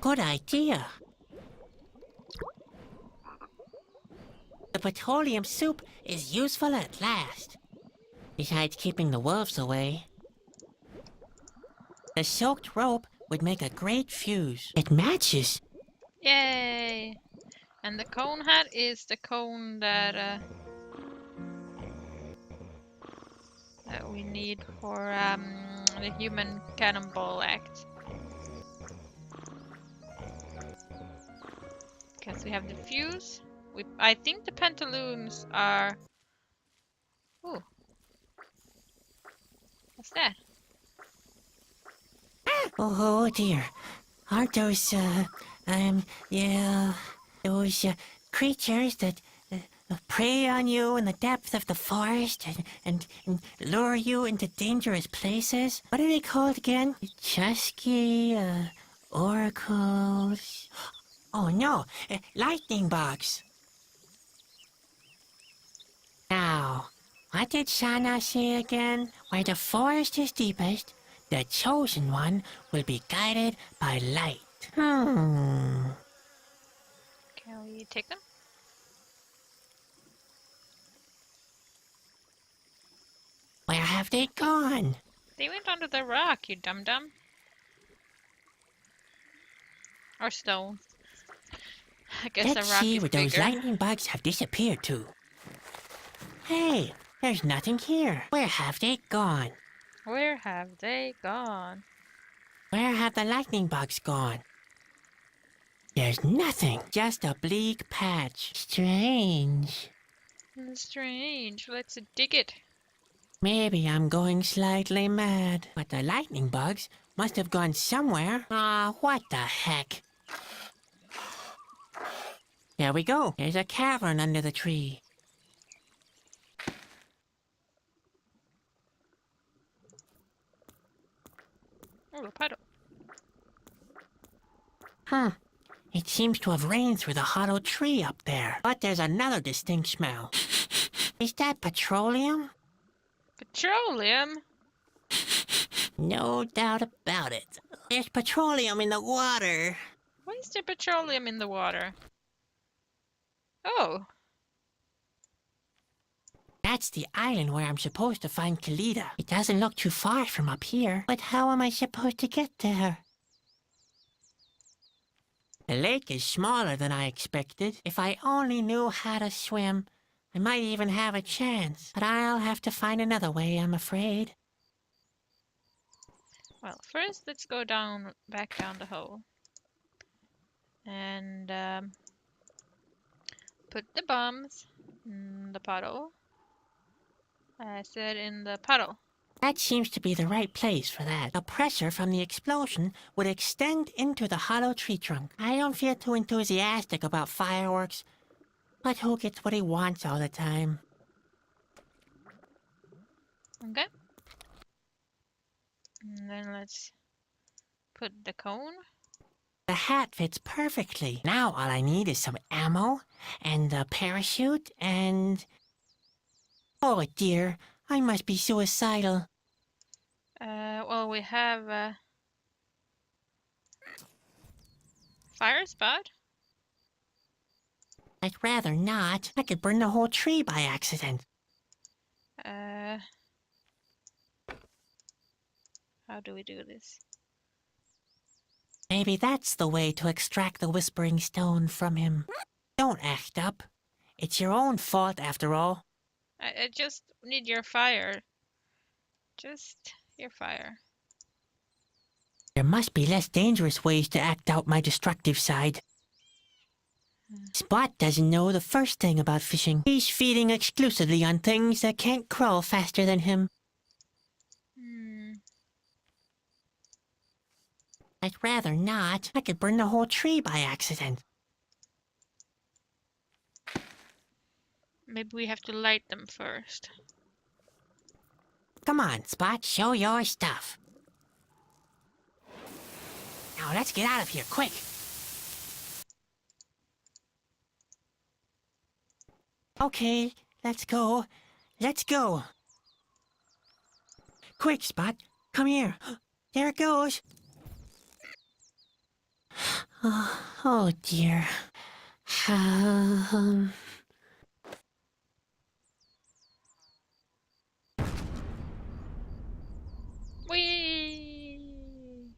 Good idea. The petroleum soup is useful at last. Besides keeping the wolves away. The soaked rope would make a great fuse. It matches. Yay! And the cone hat is the cone that that we need for the human cannonball act. Because we have the fuse. I think the pantaloons are. Ooh. What's that? Oh dear. Aren't those, those creatures that prey on you in the depth of the forest and lure you into dangerous places? What are they called again? Chusky, oracles. Oh no, lightning bugs. Now, what did Sana say again? Where the forest is deepest, the chosen one will be guided by light. Can we take them? Where have they gone? They went under the rock, you dum-dum. Or stone. I guess Let's the rock see is where those bigger. lightning bugs have disappeared to. Hey, there's nothing here. Where have they gone? Where have they gone? Where have the lightning bugs gone? There's nothing. Just a bleak patch. Strange. Strange. Let's dig it. Maybe I'm going slightly mad. But the lightning bugs must have gone somewhere. What the heck? There we go. There's a cavern under the tree. Oh, a puddle. Huh. It seems to have rained through the hollow tree up there. But there's another distinct smell. Is that petroleum? Petroleum? No doubt about it. There's petroleum in the water. Why is there petroleum in the water? Oh. That's the island where I'm supposed to find Kalita. It doesn't look too far from up here. But how am I supposed to get there? The lake is smaller than I expected. If I only knew how to swim, I might even have a chance. But I'll have to find another way, I'm afraid. Well, first let's go down, back down the hole. And put the bombs in the puddle. I said in the puddle. That seems to be the right place for that. The pressure from the explosion would extend into the hollow tree trunk. I don't feel too enthusiastic about fireworks, but who gets what he wants all the time? Okay. And then let's put the cone. The hat fits perfectly. Now all I need is some ammo and a parachute and... Oh dear, I must be suicidal. Well, we have fire spot. I'd rather not. I could burn the whole tree by accident. How do we do this? Maybe that's the way to extract the Whispering Stone from him. Don't act up. It's your own fault, after all. I just need your fire. Just your fire. There must be less dangerous ways to act out my destructive side. Spot doesn't know the first thing about fishing. He's feeding exclusively on things that can't crawl faster than him. Hmm. I'd rather not. I could burn the whole tree by accident. Maybe we have to light them first. Come on, Spot, show your stuff. Now let's get out of here, quick. Okay, let's go. Let's go. Quick, Spot, come here. There it goes. Oh dear. Whee!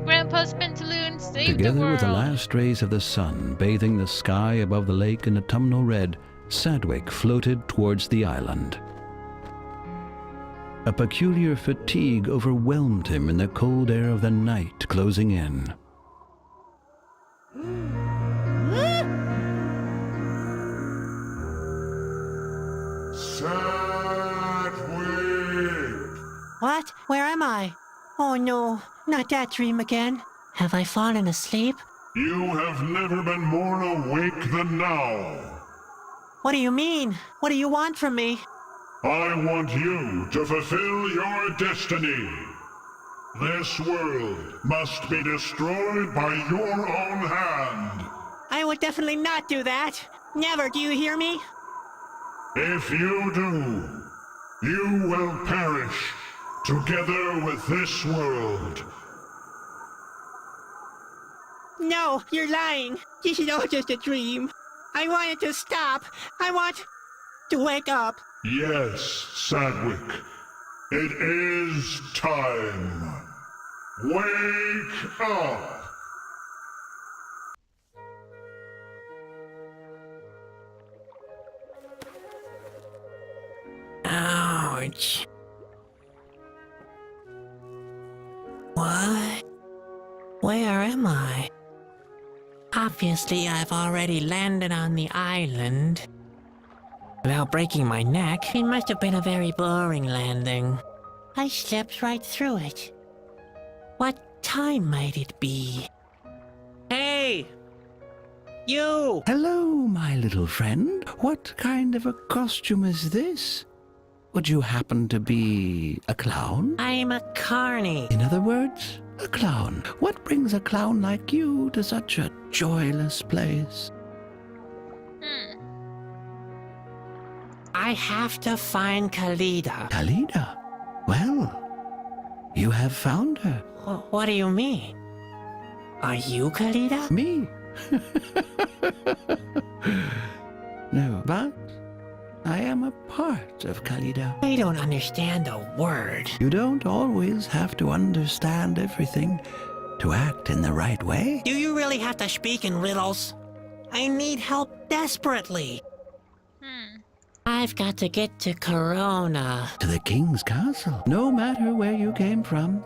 Grandpa's pantaloon saved the Together world. with the last rays of the sun bathing the sky above the lake in autumnal red, Sadwick floated towards the island. A peculiar fatigue overwhelmed him in the cold air of the night closing in. What? Where am I? Oh no, not that dream again. Have I fallen asleep? You have never been more awake than now. What do you mean? What do you want from me? I want you to fulfill your destiny. This world must be destroyed by your own hand. I would definitely not do that. Never, do you hear me? If you do, you will perish together with this world. No, you're lying. This is all just a dream. I want it to stop. I want to wake up. Yes, Sadwick. It is time. Wake up! Ouch. What? Where am I? Obviously, I've already landed on the island. Without breaking my neck, it must have been a very boring landing. I slept right through it. What time might it be? Hey! You! Hello, my little friend. What kind of a costume is this? Would you happen to be a clown? I'm a carny. In other words, a clown. What brings a clown like you to such a joyless place? I have to find Khalida. Khalida? Well, you have found her. What do you mean? Are you Khalida? Me? No, but I am a part of Khalida. I don't understand a word. You don't always have to understand everything to act in the right way. Do you really have to speak in riddles? I need help desperately. I've got to get to Corona. To the king's castle. No matter where you came from,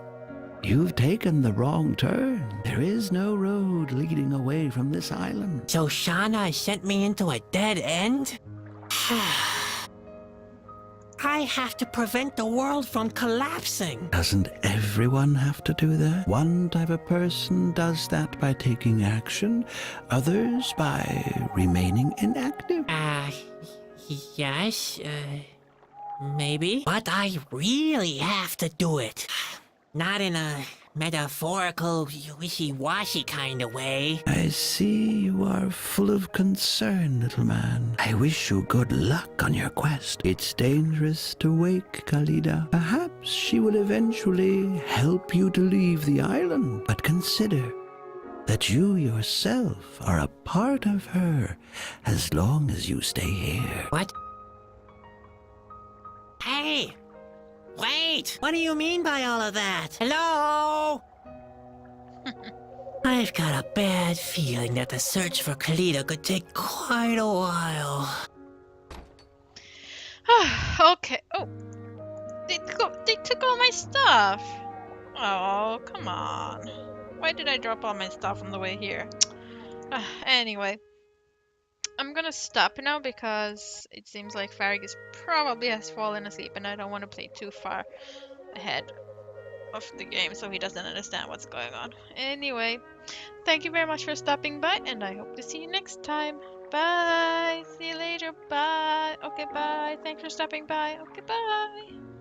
you've taken the wrong turn. There is no road leading away from this island. So Shauna sent me into a dead end? I have to prevent the world from collapsing. Doesn't everyone have to do that? One type of person does that by taking action, others by remaining inactive. Yes, maybe. But I really have to do it. Not in a metaphorical, wishy-washy kind of way. I see you are full of concern, little man. I wish you good luck on your quest. It's dangerous to wake Khalida. Perhaps she will eventually help you to leave the island. But consider that you yourself are a part of her as long as you stay here. What? Hey! Wait! What do you mean by all of that? Hello? I've got a bad feeling that the search for Khalida could take quite a while. Okay. Oh, they took all my stuff. Oh, come on. Why did I drop all my stuff on the way here? Anyway, I'm gonna stop now because it seems like Fargus probably has fallen asleep and I don't want to play too far ahead of the game so he doesn't understand what's going on. Anyway, thank you very much for stopping by and I hope to see you next time. Bye. See you later. Bye. Okay, bye. Thanks for stopping by. Okay, bye.